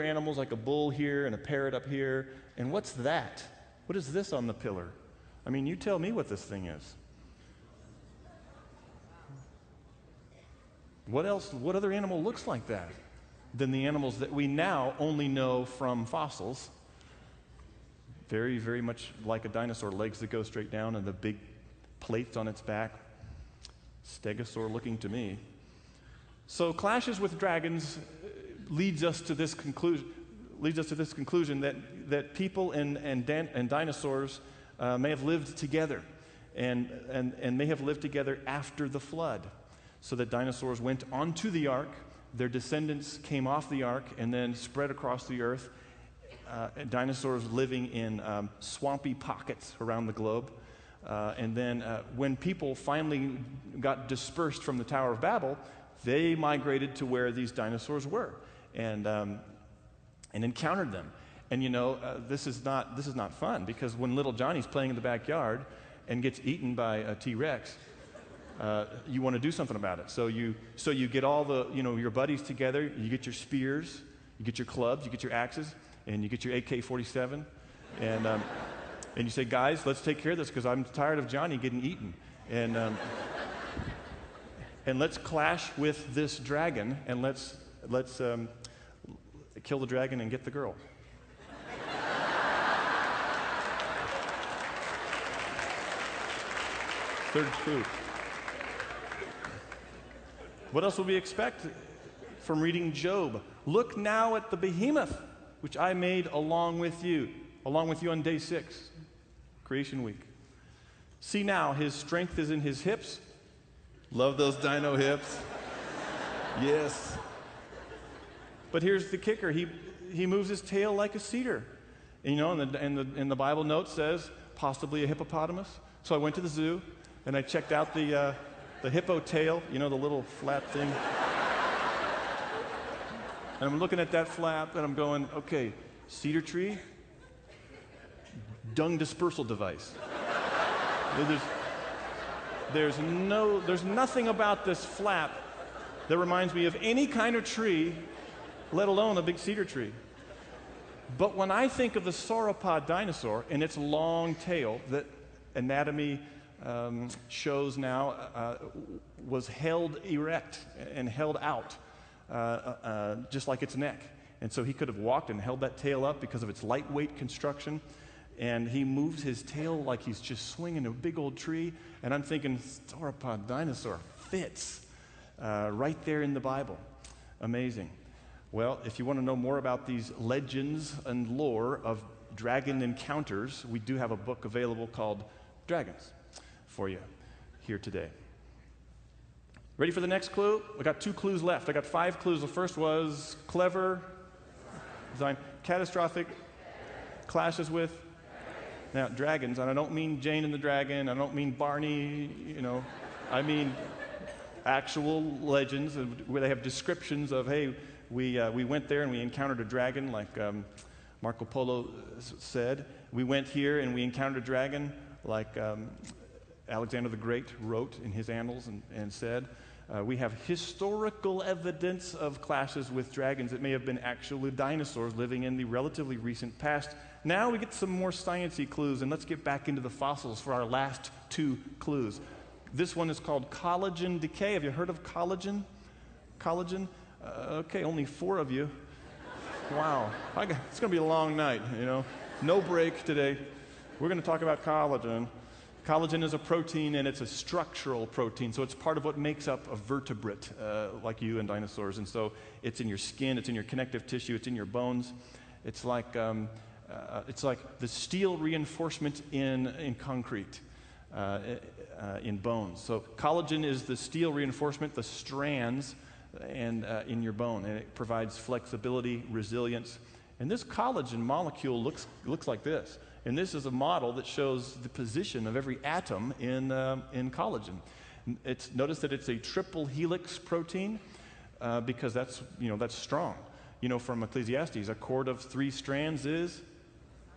animals like a bull here and a parrot up here. And what's that? What is this on the pillar? I mean, you tell me what this thing is. What else? What other animal looks like that than the animals that we now only know from fossils? Very, very much like a dinosaur, legs that go straight down and the big plates on its back. Stegosaur looking to me. So clashes with dragons leads us to this conclusion that people and dinosaurs may have lived together and may have lived together after the flood. So that dinosaurs went onto the ark, their descendants came off the ark, and then spread across the earth. Dinosaurs living in swampy pockets around the globe. And then when people finally got dispersed from the Tower of Babel, they migrated to where these dinosaurs were and encountered them. And you know, this is not fun, because when little Johnny's playing in the backyard and gets eaten by a T-Rex, you want to do something about it. So you get all the, your buddies together, you get your spears, you get your clubs, you get your axes, and you get your AK-47, and you say, guys, let's take care of this because I'm tired of Johnny getting eaten. And let's clash with this dragon, and let's kill the dragon and get the girl. Third clue. What else would we expect from reading Job? Look now at the behemoth, which I made along with you on day 6, creation week. See now, his strength is in his hips. Love those dino hips. Yes. But here's the kicker. He moves his tail like a cedar. And, and the Bible note says possibly a hippopotamus. So I went to the zoo and I checked out the hippo tail, the little flat thing. And I'm looking at that flap and I'm going, okay, cedar tree, dung dispersal device. There's nothing about this flap that reminds me of any kind of tree, let alone a big cedar tree. But when I think of the sauropod dinosaur and its long tail that anatomy shows now was held erect and held out, just like its neck. And so he could have walked and held that tail up because of its lightweight construction. And he moves his tail like he's just swinging a big old tree. And I'm thinking, sauropod dinosaur fits right there in the Bible. Amazing. Well, if you want to know more about these legends and lore of dragon encounters, we do have a book available called Dragons for you here today. Ready for the next clue? I got 2 clues left. I got 5 clues. The first was clever design, catastrophic, clashes with. Now, dragons, and I don't mean Jane and the Dragon, I don't mean Barney, I mean actual legends where they have descriptions of, hey, we went there and we encountered a dragon, like Marco Polo said. We went here and we encountered a dragon, like Alexander the Great wrote in his annals and said. We have historical evidence of clashes with dragons that may have been actually dinosaurs living in the relatively recent past. Now we get some more sciencey clues, and let's get back into the fossils for our last 2 clues. This one is called collagen decay. Have you heard of collagen? Collagen? Okay, only 4 of you. Wow. It's going to be a long night, No break today. We're going to talk about collagen. Collagen is a protein, and it's a structural protein, so it's part of what makes up a vertebrate, like you and dinosaurs. And so it's in your skin, it's in your connective tissue, it's in your bones. It's like the steel reinforcement in concrete, in bones. So collagen is the steel reinforcement, the strands, and in your bone, and it provides flexibility, resilience. And this collagen molecule looks like this. And this is a model that shows the position of every atom in collagen. Notice that it's a triple helix protein because that's strong. From Ecclesiastes, a cord of 3 strands is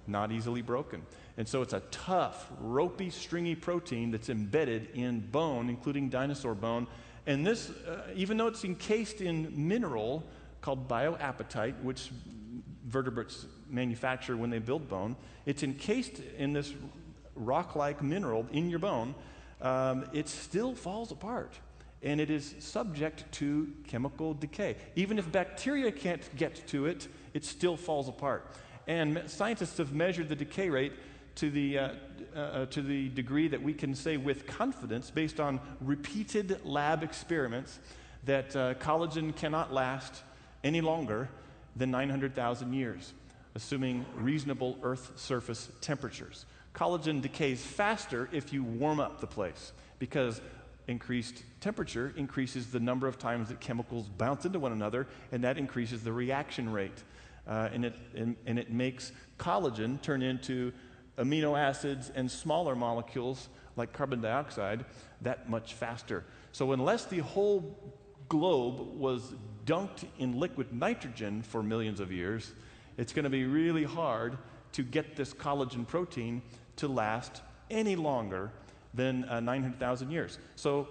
not easily broken. And so it's a tough, ropey, stringy protein that's embedded in bone, including dinosaur bone. And this, even though it's encased in mineral called bioapatite, which vertebrates manufacture when they build bone, it's encased in this rock-like mineral in your bone. It still falls apart, and it is subject to chemical decay. Even if bacteria can't get to it, it still falls apart. And scientists have measured the decay rate to the degree that we can say with confidence, based on repeated lab experiments, that collagen cannot last any longer than 900,000 years, assuming reasonable Earth surface temperatures. Collagen decays faster if you warm up the place, because increased temperature increases the number of times that chemicals bounce into one another, and that increases the reaction rate. And it makes collagen turn into amino acids and smaller molecules like carbon dioxide that much faster. So unless the whole globe was dunked in liquid nitrogen for millions of years, it's going to be really hard to get this collagen protein to last any longer than 900,000 years. So,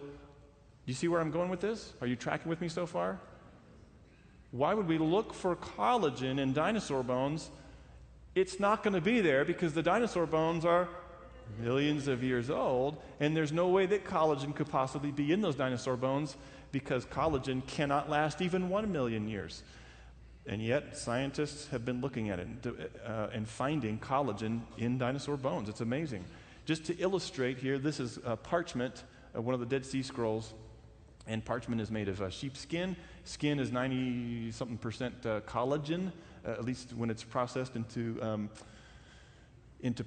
you see where I'm going with this? Are you tracking with me so far? Why would we look for collagen in dinosaur bones? It's not going to be there because the dinosaur bones are millions of years old, and there's no way that collagen could possibly be in those dinosaur bones because collagen cannot last even 1 million years. And yet, scientists have been looking at it and finding collagen in dinosaur bones. It's amazing. Just to illustrate here, this is parchment, one of the Dead Sea Scrolls, and parchment is made of sheepskin. Skin is 90-something% collagen, at least when it's processed into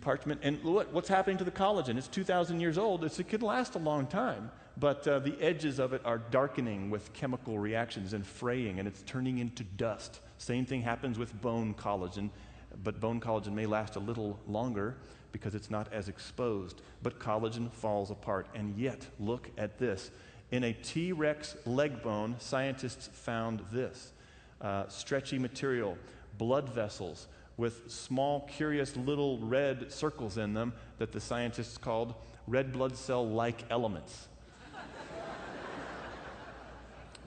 parchment. And what's happening to the collagen? It's 2,000 years old. It could last a long time, but the edges of it are darkening with chemical reactions and fraying, and it's turning into dust. Same thing happens with bone collagen, but bone collagen may last a little longer because it's not as exposed. But collagen falls apart, and yet, look at this. In a T-Rex leg bone, scientists found this. Stretchy material, blood vessels with small, curious little red circles in them that the scientists called red blood cell-like elements.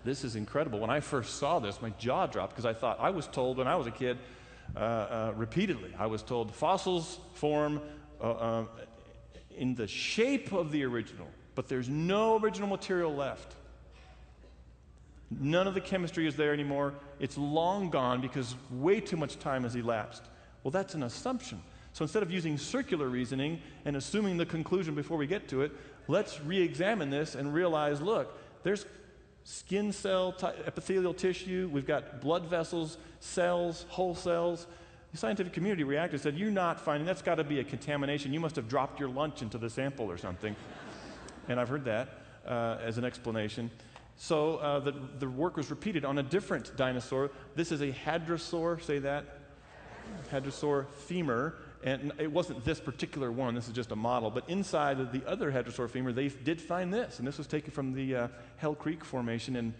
This is incredible. When I first saw this, my jaw dropped because I was told when I was a kid, repeatedly, I was told fossils form in the shape of the original, but there's no original material left. None of the chemistry is there anymore. It's long gone because way too much time has elapsed. Well, that's an assumption. So instead of using circular reasoning and assuming the conclusion before we get to it, let's re-examine this and realize, look, there's skin cell, epithelial tissue, we've got blood vessels, cells, whole cells. The scientific community reacted and said, you're not finding, that's got to be a contamination. You must have dropped your lunch into the sample or something. And I've heard that as an explanation. So the work was repeated on a different dinosaur. This is a hadrosaur, say that? Hadrosaur femur. And it wasn't this particular one, this is just a model. But inside of the other hadrosaur femur, they did find this. And this was taken from the Hell Creek Formation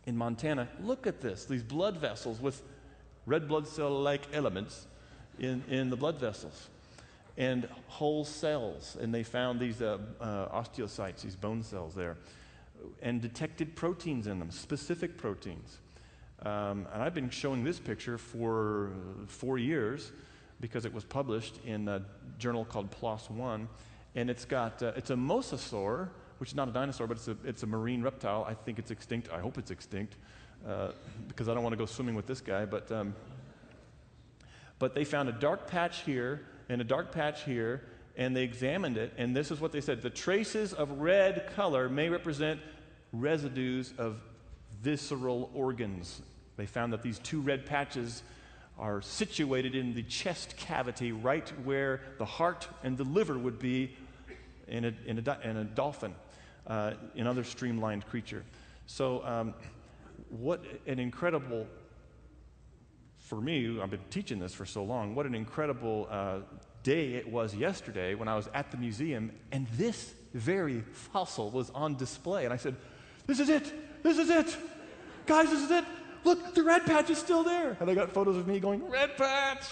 in Montana. Look at this, these blood vessels with red blood cell-like elements in the blood vessels. And whole cells, and they found these osteocytes, these bone cells there, and detected proteins in them, specific proteins. And I've been showing this picture for 4 years because it was published in a journal called PLOS One, and it's a mosasaur, which is not a dinosaur, but it's a marine reptile. I think it's extinct. I hope it's extinct because I don't want to go swimming with this guy. But they found a dark patch here and a dark patch here, and they examined it, and this is what they said. The traces of red color may represent residues of visceral organs. They found that these two red patches are situated in the chest cavity, right where the heart and the liver would be in a dolphin, another streamlined creature. So what an incredible, for me, I've been teaching this for so long, what an incredible day it was yesterday when I was at the museum and this very fossil was on display. And I said, this is it, guys, this is it. Look, the red patch is still there. And I got photos of me going, red patch.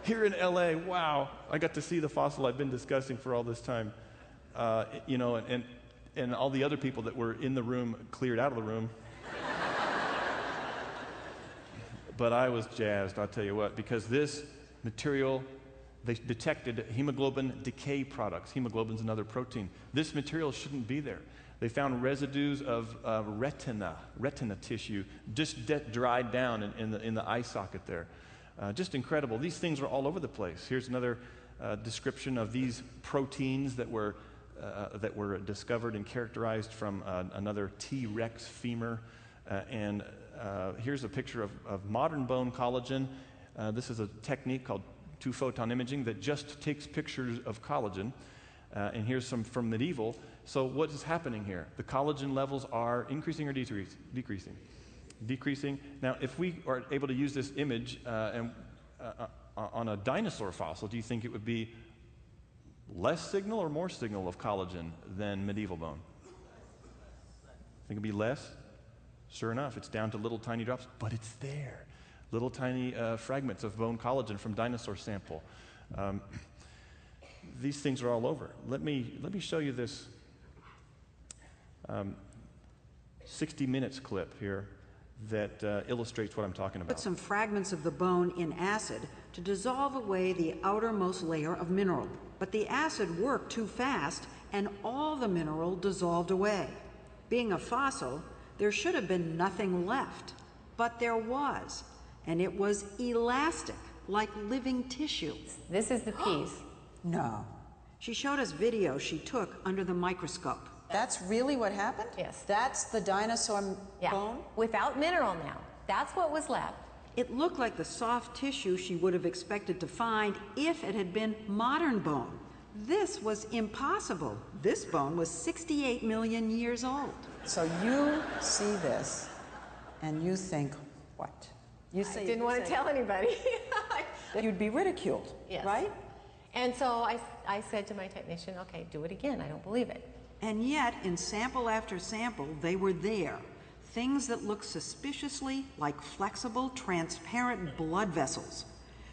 Here in LA, wow, I got to see the fossil I've been discussing for all this time. And all the other people that were in the room cleared out of the room. But I was jazzed, I'll tell you what, because this material, they detected hemoglobin decay products. Hemoglobin's another protein. This material shouldn't be there. They found residues of retina tissue, just dried down in the eye socket there. Just incredible. These things are all over the place. Here's another description of these proteins that were discovered and characterized from another T-Rex femur. And here's a picture of modern bone collagen. This is a technique called two-photon imaging that just takes pictures of collagen. And here's some from medieval. So what is happening here? The collagen levels are increasing or decreasing? Decreasing. Now, if we are able to use this image on a dinosaur fossil, do you think it would be less signal or more signal of collagen than medieval bone? Think it'd be less? Sure enough, it's down to little tiny drops, but it's there. Little tiny fragments of bone collagen from dinosaur sample. These things are all over. Let me show you this 60 Minutes clip here that illustrates what I'm talking about. Put some fragments of the bone in acid to dissolve away the outermost layer of mineral. But the acid worked too fast and all the mineral dissolved away. Being a fossil, there should have been nothing left. But there was, and it was elastic, like living tissue. This is the piece No. She showed us video she took under the microscope. That's really what happened? Yes. That's the dinosaur bone? Without mineral now. That's what was left. It looked like the soft tissue she would have expected to find if it had been modern bone. This was impossible. This bone was 68 million years old. So you see this and you think, what? You say I didn't want to tell anybody. that you'd be ridiculed, Yes. right? And so I said to my technician, okay, do it again. I don't believe it. And yet, in sample after sample, they were there. Things that looked suspiciously like flexible, transparent blood vessels.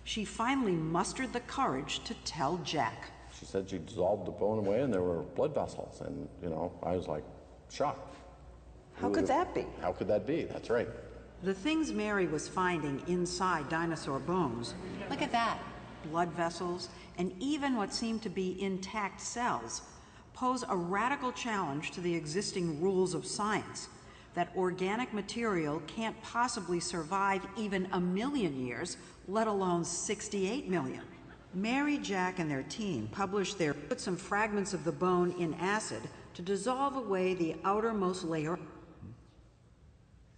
She finally mustered the courage to tell Jack. She said she dissolved the bone away and there were blood vessels. And, I was like shocked. How could that be? How could that be? That's right. The things Mary was finding inside dinosaur bones, Look at that. blood vessels, and even what seemed to be intact cells, pose a radical challenge to the existing rules of science, that organic material can't possibly survive even 1 million years, let alone 68 million. Mary, Jack, and their team put some fragments of the bone in acid to dissolve away the outermost layer.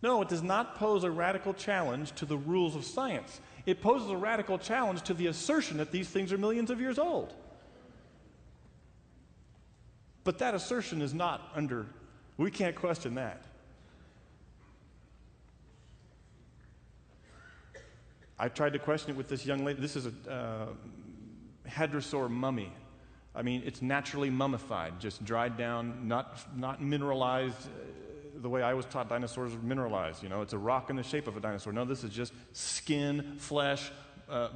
No, it does not pose a radical challenge to the rules of science. It poses a radical challenge to the assertion that these things are millions of years old. But that assertion is not we can't question that. I tried to question it with this young lady. This is a hadrosaur mummy. I mean, it's naturally mummified, just dried down, not mineralized the way I was taught dinosaurs are mineralized. It's a rock in the shape of a dinosaur. No, this is just skin, flesh,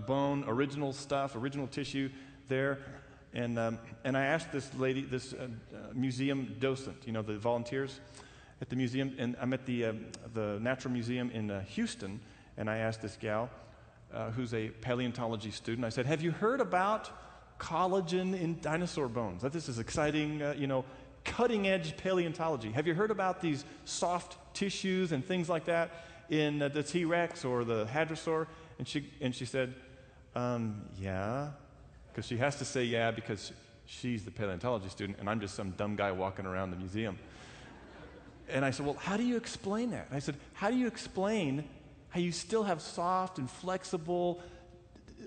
bone, original stuff, original tissue there. And I asked this lady, this museum docent, the volunteers at the museum, and I'm at the Natural Museum in Houston, and I asked this gal, who's a paleontology student, I said, have you heard about collagen in dinosaur bones? This is exciting, cutting-edge paleontology. Have you heard about these soft tissues and things like that in the T-Rex or the hadrosaur? And she said, yeah, because she has to say yeah because she's the paleontology student and I'm just some dumb guy walking around the museum. And I said, well, how do you explain that? And I said, how do you explain how you still have soft and flexible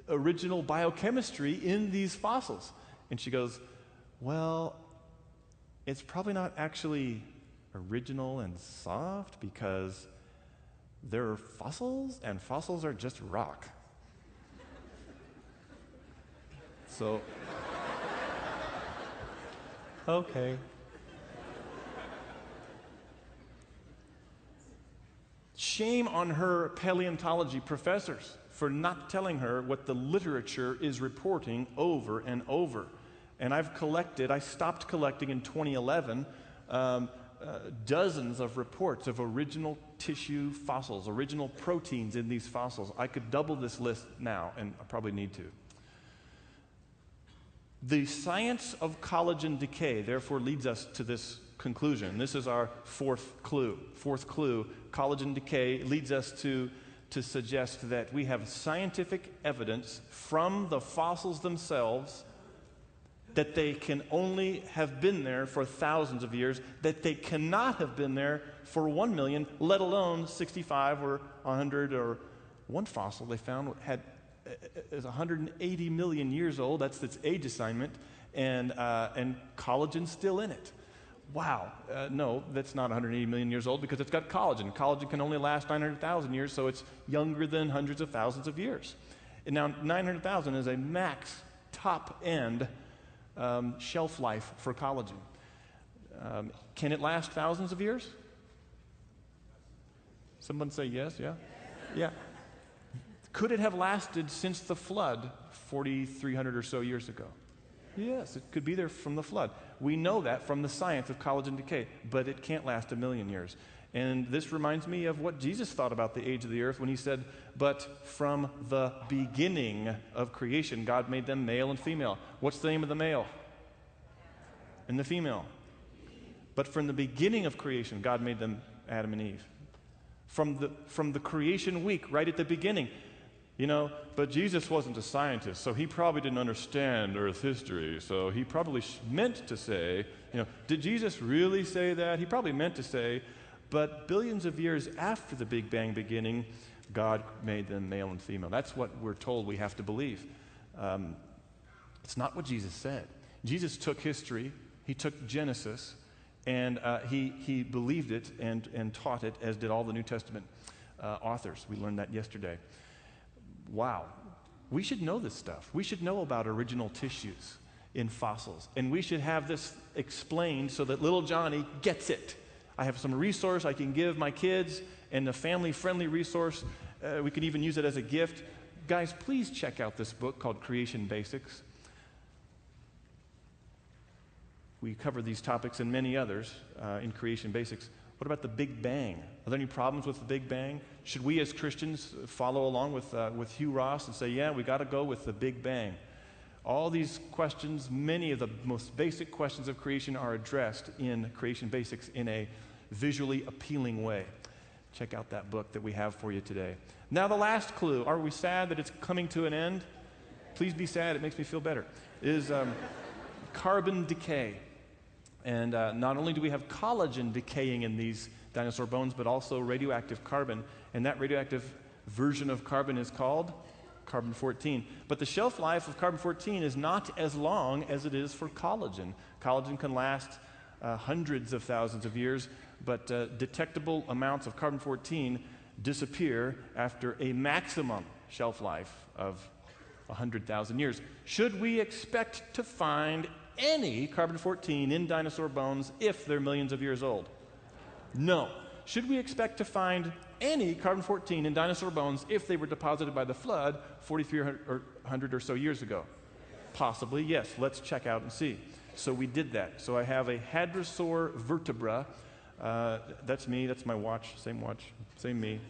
original biochemistry in these fossils? And she goes, well, it's probably not actually original and soft because they're fossils and fossils are just rock. So, okay. Shame on her paleontology professors for not telling her what the literature is reporting over and over. And I stopped collecting in 2011 dozens of reports of original tissue fossils, original proteins in these fossils. I could double this list now, and I probably need to. The science of collagen decay, therefore, leads us to this conclusion. This is our fourth clue. Fourth clue, collagen decay leads us to suggest that we have scientific evidence from the fossils themselves that they can only have been there for thousands of years, that they cannot have been there for 1 million, let alone 65 or 100, or one fossil they found is 180 million years old. That's its age assignment, and collagen's still in it. Wow, no, that's not 180 million years old because it's got collagen. Collagen can only last 900,000 years, so it's younger than hundreds of thousands of years. And now 900,000 is a max top end shelf life for collagen. Can it last thousands of years? Someone say yes, yeah? Yeah. Could it have lasted since the flood 4,300 or so years ago? Yes, it could be there from the flood. We know that from the science of collagen decay, but it can't last 1 million years. And this reminds me of what Jesus thought about the age of the earth when he said, but from the beginning of creation, God made them male and female. What's the name of the male? And the female. But from the beginning of creation, God made them Adam and Eve. From the creation week, right at the beginning, But Jesus wasn't a scientist, so he probably didn't understand Earth history. So he probably meant to say, did Jesus really say that? He probably meant to say, but billions of years after the Big Bang beginning, God made them male and female. That's what we're told we have to believe. It's not what Jesus said. Jesus took history, he took Genesis, and he believed it and taught it, as did all the New Testament authors. We learned that yesterday. Wow. We should know this stuff. We should know about original tissues in fossils. And we should have this explained so that little Johnny gets it. I have some resource I can give my kids, and a family-friendly resource. We could even use it as a gift. Guys, please check out this book called Creation Basics. We cover these topics and many others in Creation Basics. What about the Big Bang? Are there any problems with the Big Bang? Should we as Christians follow along with Hugh Ross and say, yeah, we got to go with the Big Bang? All these questions, many of the most basic questions of creation are addressed in Creation Basics in a visually appealing way. Check out that book that we have for you today. Now the last clue, are we sad that it's coming to an end? Please be sad, it makes me feel better, is carbon decay. And not only do we have collagen decaying in these dinosaur bones, but also radioactive carbon. And that radioactive version of carbon is called carbon-14. But the shelf life of carbon-14 is not as long as it is for collagen. Collagen can last hundreds of thousands of years, but detectable amounts of carbon-14 disappear after a maximum shelf life of 100,000 years. Should we expect to find any carbon-14 in dinosaur bones if they're millions of years old? No. Should we expect to find any carbon-14 in dinosaur bones if they were deposited by the flood 4,300 or so years ago? Possibly, yes. Let's check out and see. So we did that. So I have a hadrosaur vertebra. That's me. That's my watch. Same me.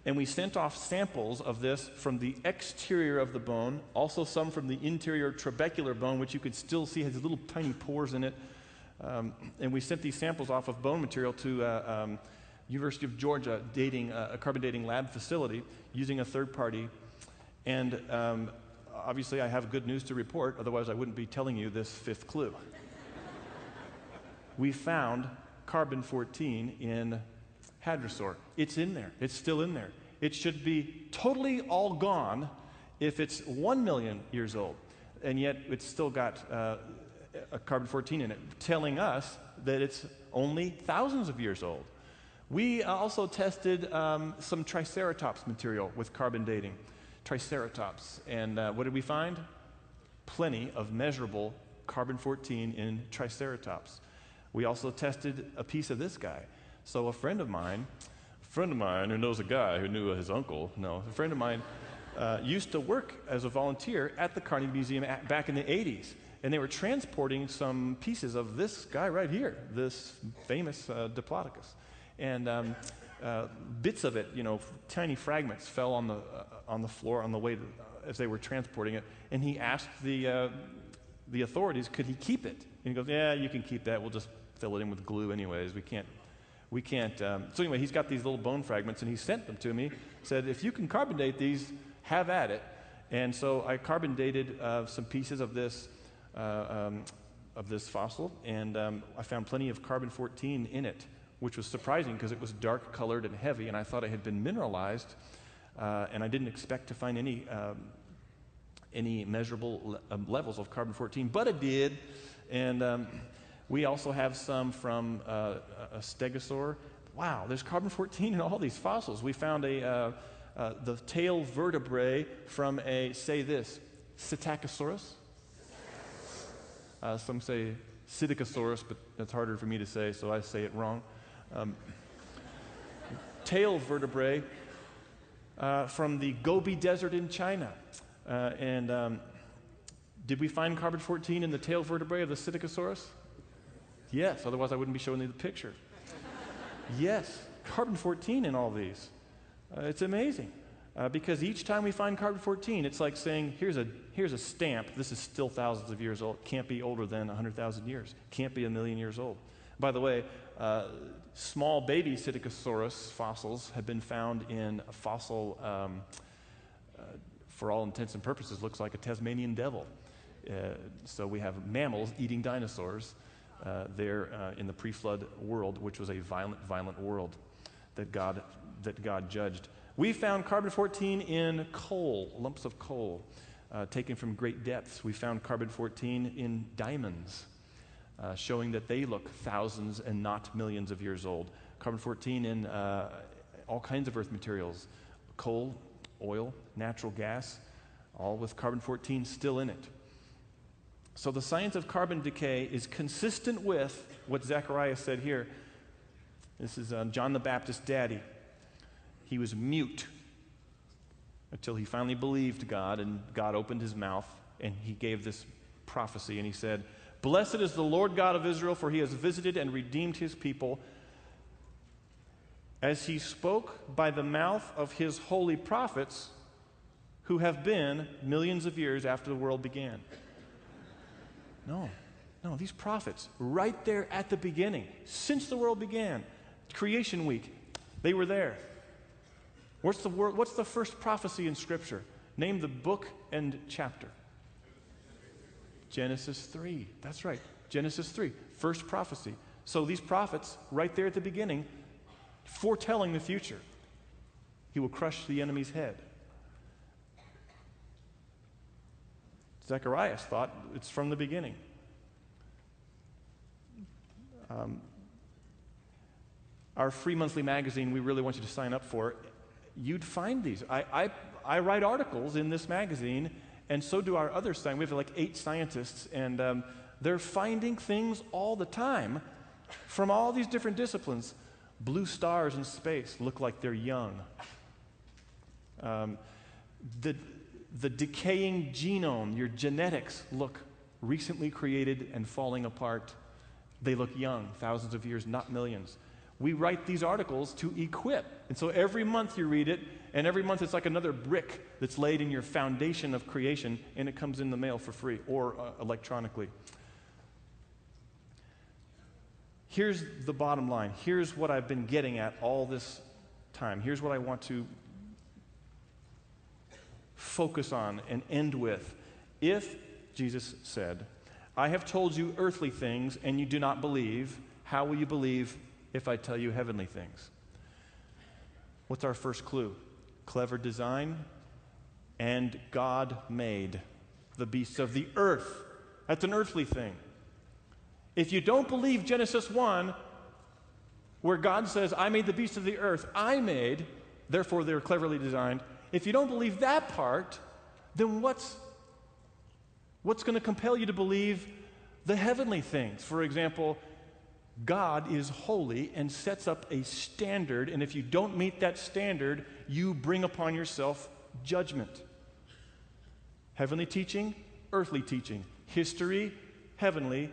And we sent off samples of this from the exterior of the bone, also some from the interior trabecular bone, which you could still see has little tiny pores in it. And we sent these samples off of bone material to University of Georgia a carbon dating lab facility using a third party. And obviously I have good news to report, otherwise I wouldn't be telling you this fifth clue. We found carbon-14 in hadrosaur. It's in there. It's still in there. It should be totally all gone if it's 1 million years old, and yet it's still got a carbon-14 in it, telling us that it's only thousands of years old. We also tested some Triceratops material with carbon dating. Triceratops. And what did we find? Plenty of measurable carbon-14 in Triceratops. We also tested a piece of this guy. So a friend of mine who knows a guy who knew his uncle, a friend of mine used to work as a volunteer at the Carnegie Museum back in the 80s. And they were transporting some pieces of this guy right here, this famous Diplodocus. And bits of it, tiny fragments fell on the floor on the way as they were transporting it. And he asked the authorities, could he keep it? And he goes, yeah, you can keep that. We'll just fill it in with glue anyways. We can't. So anyway, he's got these little bone fragments, and he sent them to me. Said, if you can carbon date these, have at it. And so I carbon dated some pieces of this fossil, and I found plenty of carbon-14 in it, which was surprising because it was dark-colored and heavy, and I thought it had been mineralized, and I didn't expect to find any measurable levels of carbon-14, but it did. And we also have some from a stegosaur. Wow, there's carbon-14 in all these fossils. We found the tail vertebrae from Psittacosaurus. Some say Psittacosaurus, but that's harder for me to say, so I say it wrong. Tail vertebrae from the Gobi Desert in China. Did we find carbon-14 in the tail vertebrae of the Psittacosaurus? Yes, otherwise I wouldn't be showing you the picture. Yes, carbon-14 in all these. It's amazing. Because each time we find carbon-14, it's like saying, here's a stamp. This is still thousands of years old. Can't be older than 100,000 years. Can't be 1 million years old. By the way, small baby Psittacosaurus fossils have been found in a fossil, for all intents and purposes, looks like a Tasmanian devil. So we have mammals eating dinosaurs there in the pre-flood world, which was a violent world that God judged. We found carbon-14 in coal, lumps of coal taken from great depths. We found carbon-14 in diamonds, showing that they look thousands and not millions of years old. Carbon-14 in all kinds of earth materials, coal, oil, natural gas, all with carbon-14 still in it. So the science of carbon decay is consistent with what Zechariah said here. This is John the Baptist's daddy. He was mute until he finally believed God, and God opened his mouth, and he gave this prophecy, and he said, "Blessed is the Lord God of Israel, for he has visited and redeemed his people, as he spoke by the mouth of his holy prophets, who have been millions of years after the world began." No, these prophets, right there at the beginning, since the world began, creation week, they were there. What's the first prophecy in Scripture? Name the book and chapter. Genesis 3. That's right. Genesis 3. First prophecy. So these prophets, right there at the beginning, foretelling the future. He will crush the enemy's head. Zechariah thought it's from the beginning. Our free monthly magazine, we really want you to sign up for it. You'd find these. I write articles in this magazine, and so do our other scientists. We have like 8 scientists, and they're finding things all the time from all these different disciplines. Blue stars in space look like they're young. The decaying genome, your genetics, look recently created and falling apart. They look young, thousands of years, not millions. We write these articles to equip. And so every month you read it, and every month it's like another brick that's laid in your foundation of creation, and it comes in the mail for free or electronically. Here's the bottom line. Here's what I've been getting at all this time. Here's what I want to focus on and end with. If Jesus said, "I have told you earthly things and you do not believe, how will you believe if I tell you heavenly things?" What's our first clue? Clever design, and God made the beasts of the earth. That's an earthly thing. If you don't believe Genesis 1, where God says, "I made the beasts of the earth, I made, therefore they're cleverly designed," if you don't believe that part, then what's going to compel you to believe the heavenly things? For example, God is holy and sets up a standard, and if you don't meet that standard, you bring upon yourself judgment. Heavenly teaching, earthly teaching, history, heavenly,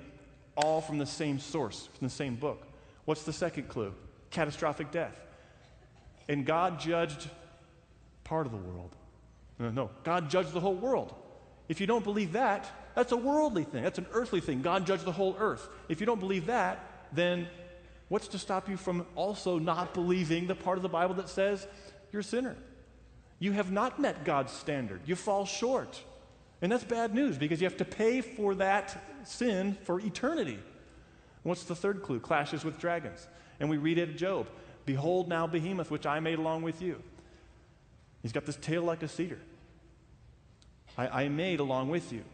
all from the same source, from the same book. What's the second clue? Catastrophic death. And God judged part of the world. No, God judged the whole world. If you don't believe that, that's a worldly thing. That's an earthly thing. God judged the whole earth. If you don't believe that, then what's to stop you from also not believing the part of the Bible that says you're a sinner? You have not met God's standard. You fall short. And that's bad news because you have to pay for that sin for eternity. What's the third clue? Clashes with dragons. And we read it in Job. "Behold now behemoth, which I made along with you." He's got this tail like a cedar. I made along with you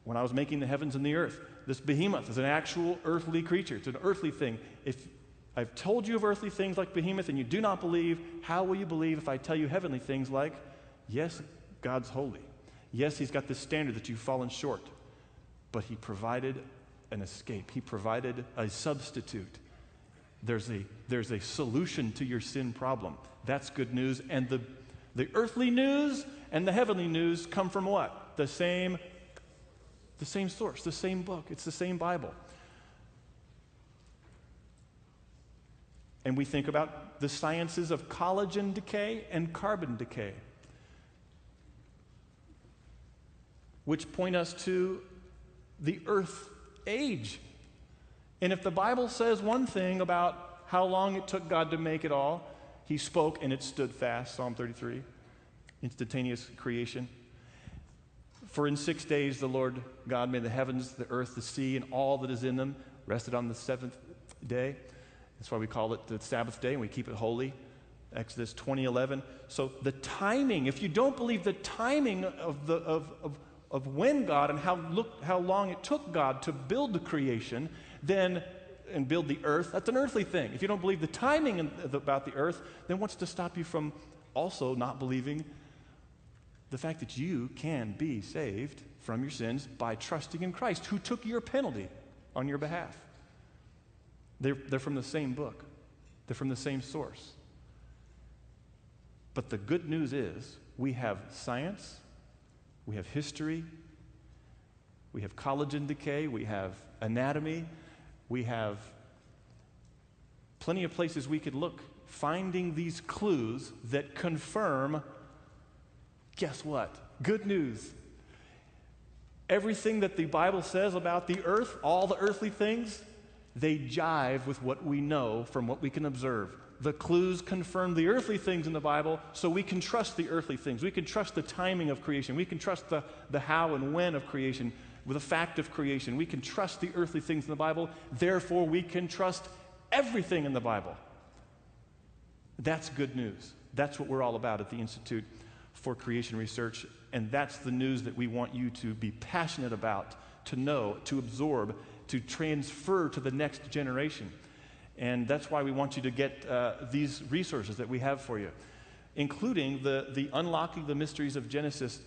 when I was making the heavens and the earth. This behemoth is an actual earthly creature. It's an earthly thing. If I've told you of earthly things like behemoth and you do not believe, how will you believe if I tell you heavenly things like, yes, God's holy. Yes, he's got this standard that you've fallen short. But he provided an escape. He provided a substitute. There's a solution to your sin problem. That's good news. And the earthly news and the heavenly news come from what? The same source, the same book. It's the same Bible. And we think about the sciences of collagen decay and carbon decay, which point us to the earth age. And if the Bible says one thing about how long it took God to make it all, he spoke and it stood fast, Psalm 33, instantaneous creation. For in 6 days the Lord God made the heavens, the earth, the sea, and all that is in them, rested on the seventh day. That's why we call it the Sabbath day, and we keep it holy. Exodus 20:11. So the timing, if you don't believe the timing of when God and how long it took God to build the creation, then and build the earth, that's an earthly thing. If you don't believe the timing about the earth, then what's to stop you from also not believing the fact that you can be saved from your sins by trusting in Christ, who took your penalty on your behalf? They're from the same book. They're from the same source. But the good news is we have science, we have history, we have collagen decay, we have anatomy, we have plenty of places we could look, finding these clues that confirm, guess what? Good news. Everything that the Bible says about the earth, all the earthly things, they jive with what we know from what we can observe. The clues confirm the earthly things in the Bible, so we can trust the earthly things. We can trust the timing of creation. We can trust the how and when of creation, with the fact of creation. We can trust the earthly things in the Bible. Therefore, we can trust everything in the Bible. That's good news. That's what we're all about at the Institute for Creation Research, and that's the news that we want you to be passionate about, to know, to absorb, to transfer to the next generation. And that's why we want you to get these resources that we have for you, including the Unlocking the Mysteries of Genesis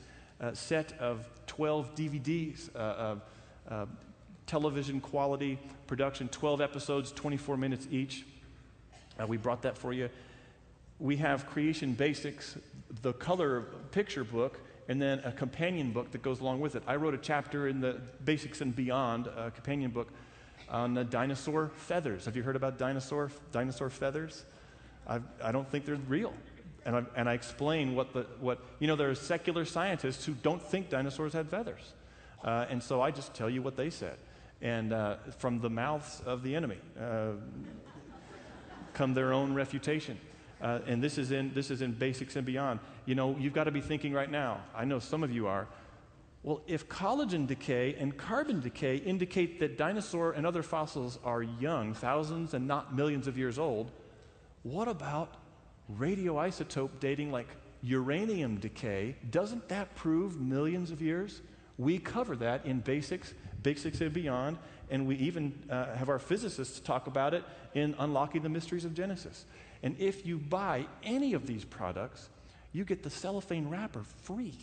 set of 12 DVDs, television quality production, 12 episodes, 24 minutes each. We brought that for you. We have Creation Basics, the color picture book, and then a companion book that goes along with it. I wrote a chapter in the Basics and Beyond companion book on dinosaur feathers. Have you heard about dinosaur feathers? I don't think they're real. And I explain what there are secular scientists who don't think dinosaurs had feathers. And so I just tell you what they said. And from the mouths of the enemy come their own refutation. And this is in Basics and Beyond. You've got to be thinking right now, I know some of you are, well, if collagen decay and carbon decay indicate that dinosaur and other fossils are young, thousands and not millions of years old, what about radioisotope dating like uranium decay? Doesn't that prove millions of years? We cover that in Basics and Beyond, and we even have our physicists talk about it in Unlocking the Mysteries of Genesis. And if you buy any of these products, you get the cellophane wrapper free.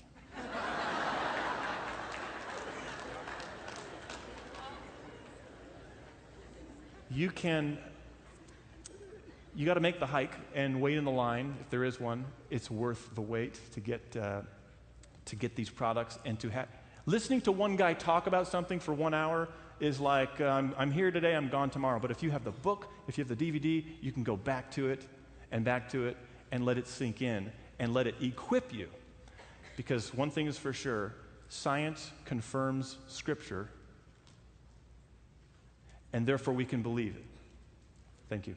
You got to make the hike and wait in the line if there is one. It's worth the wait to get these products and to have. Listening to one guy talk about something for 1 hour is like, I'm here today, I'm gone tomorrow. But if you have the book, if you have the DVD, you can go back to it and let it sink in and let it equip you. Because one thing is for sure, science confirms Scripture, and therefore we can believe it. Thank you.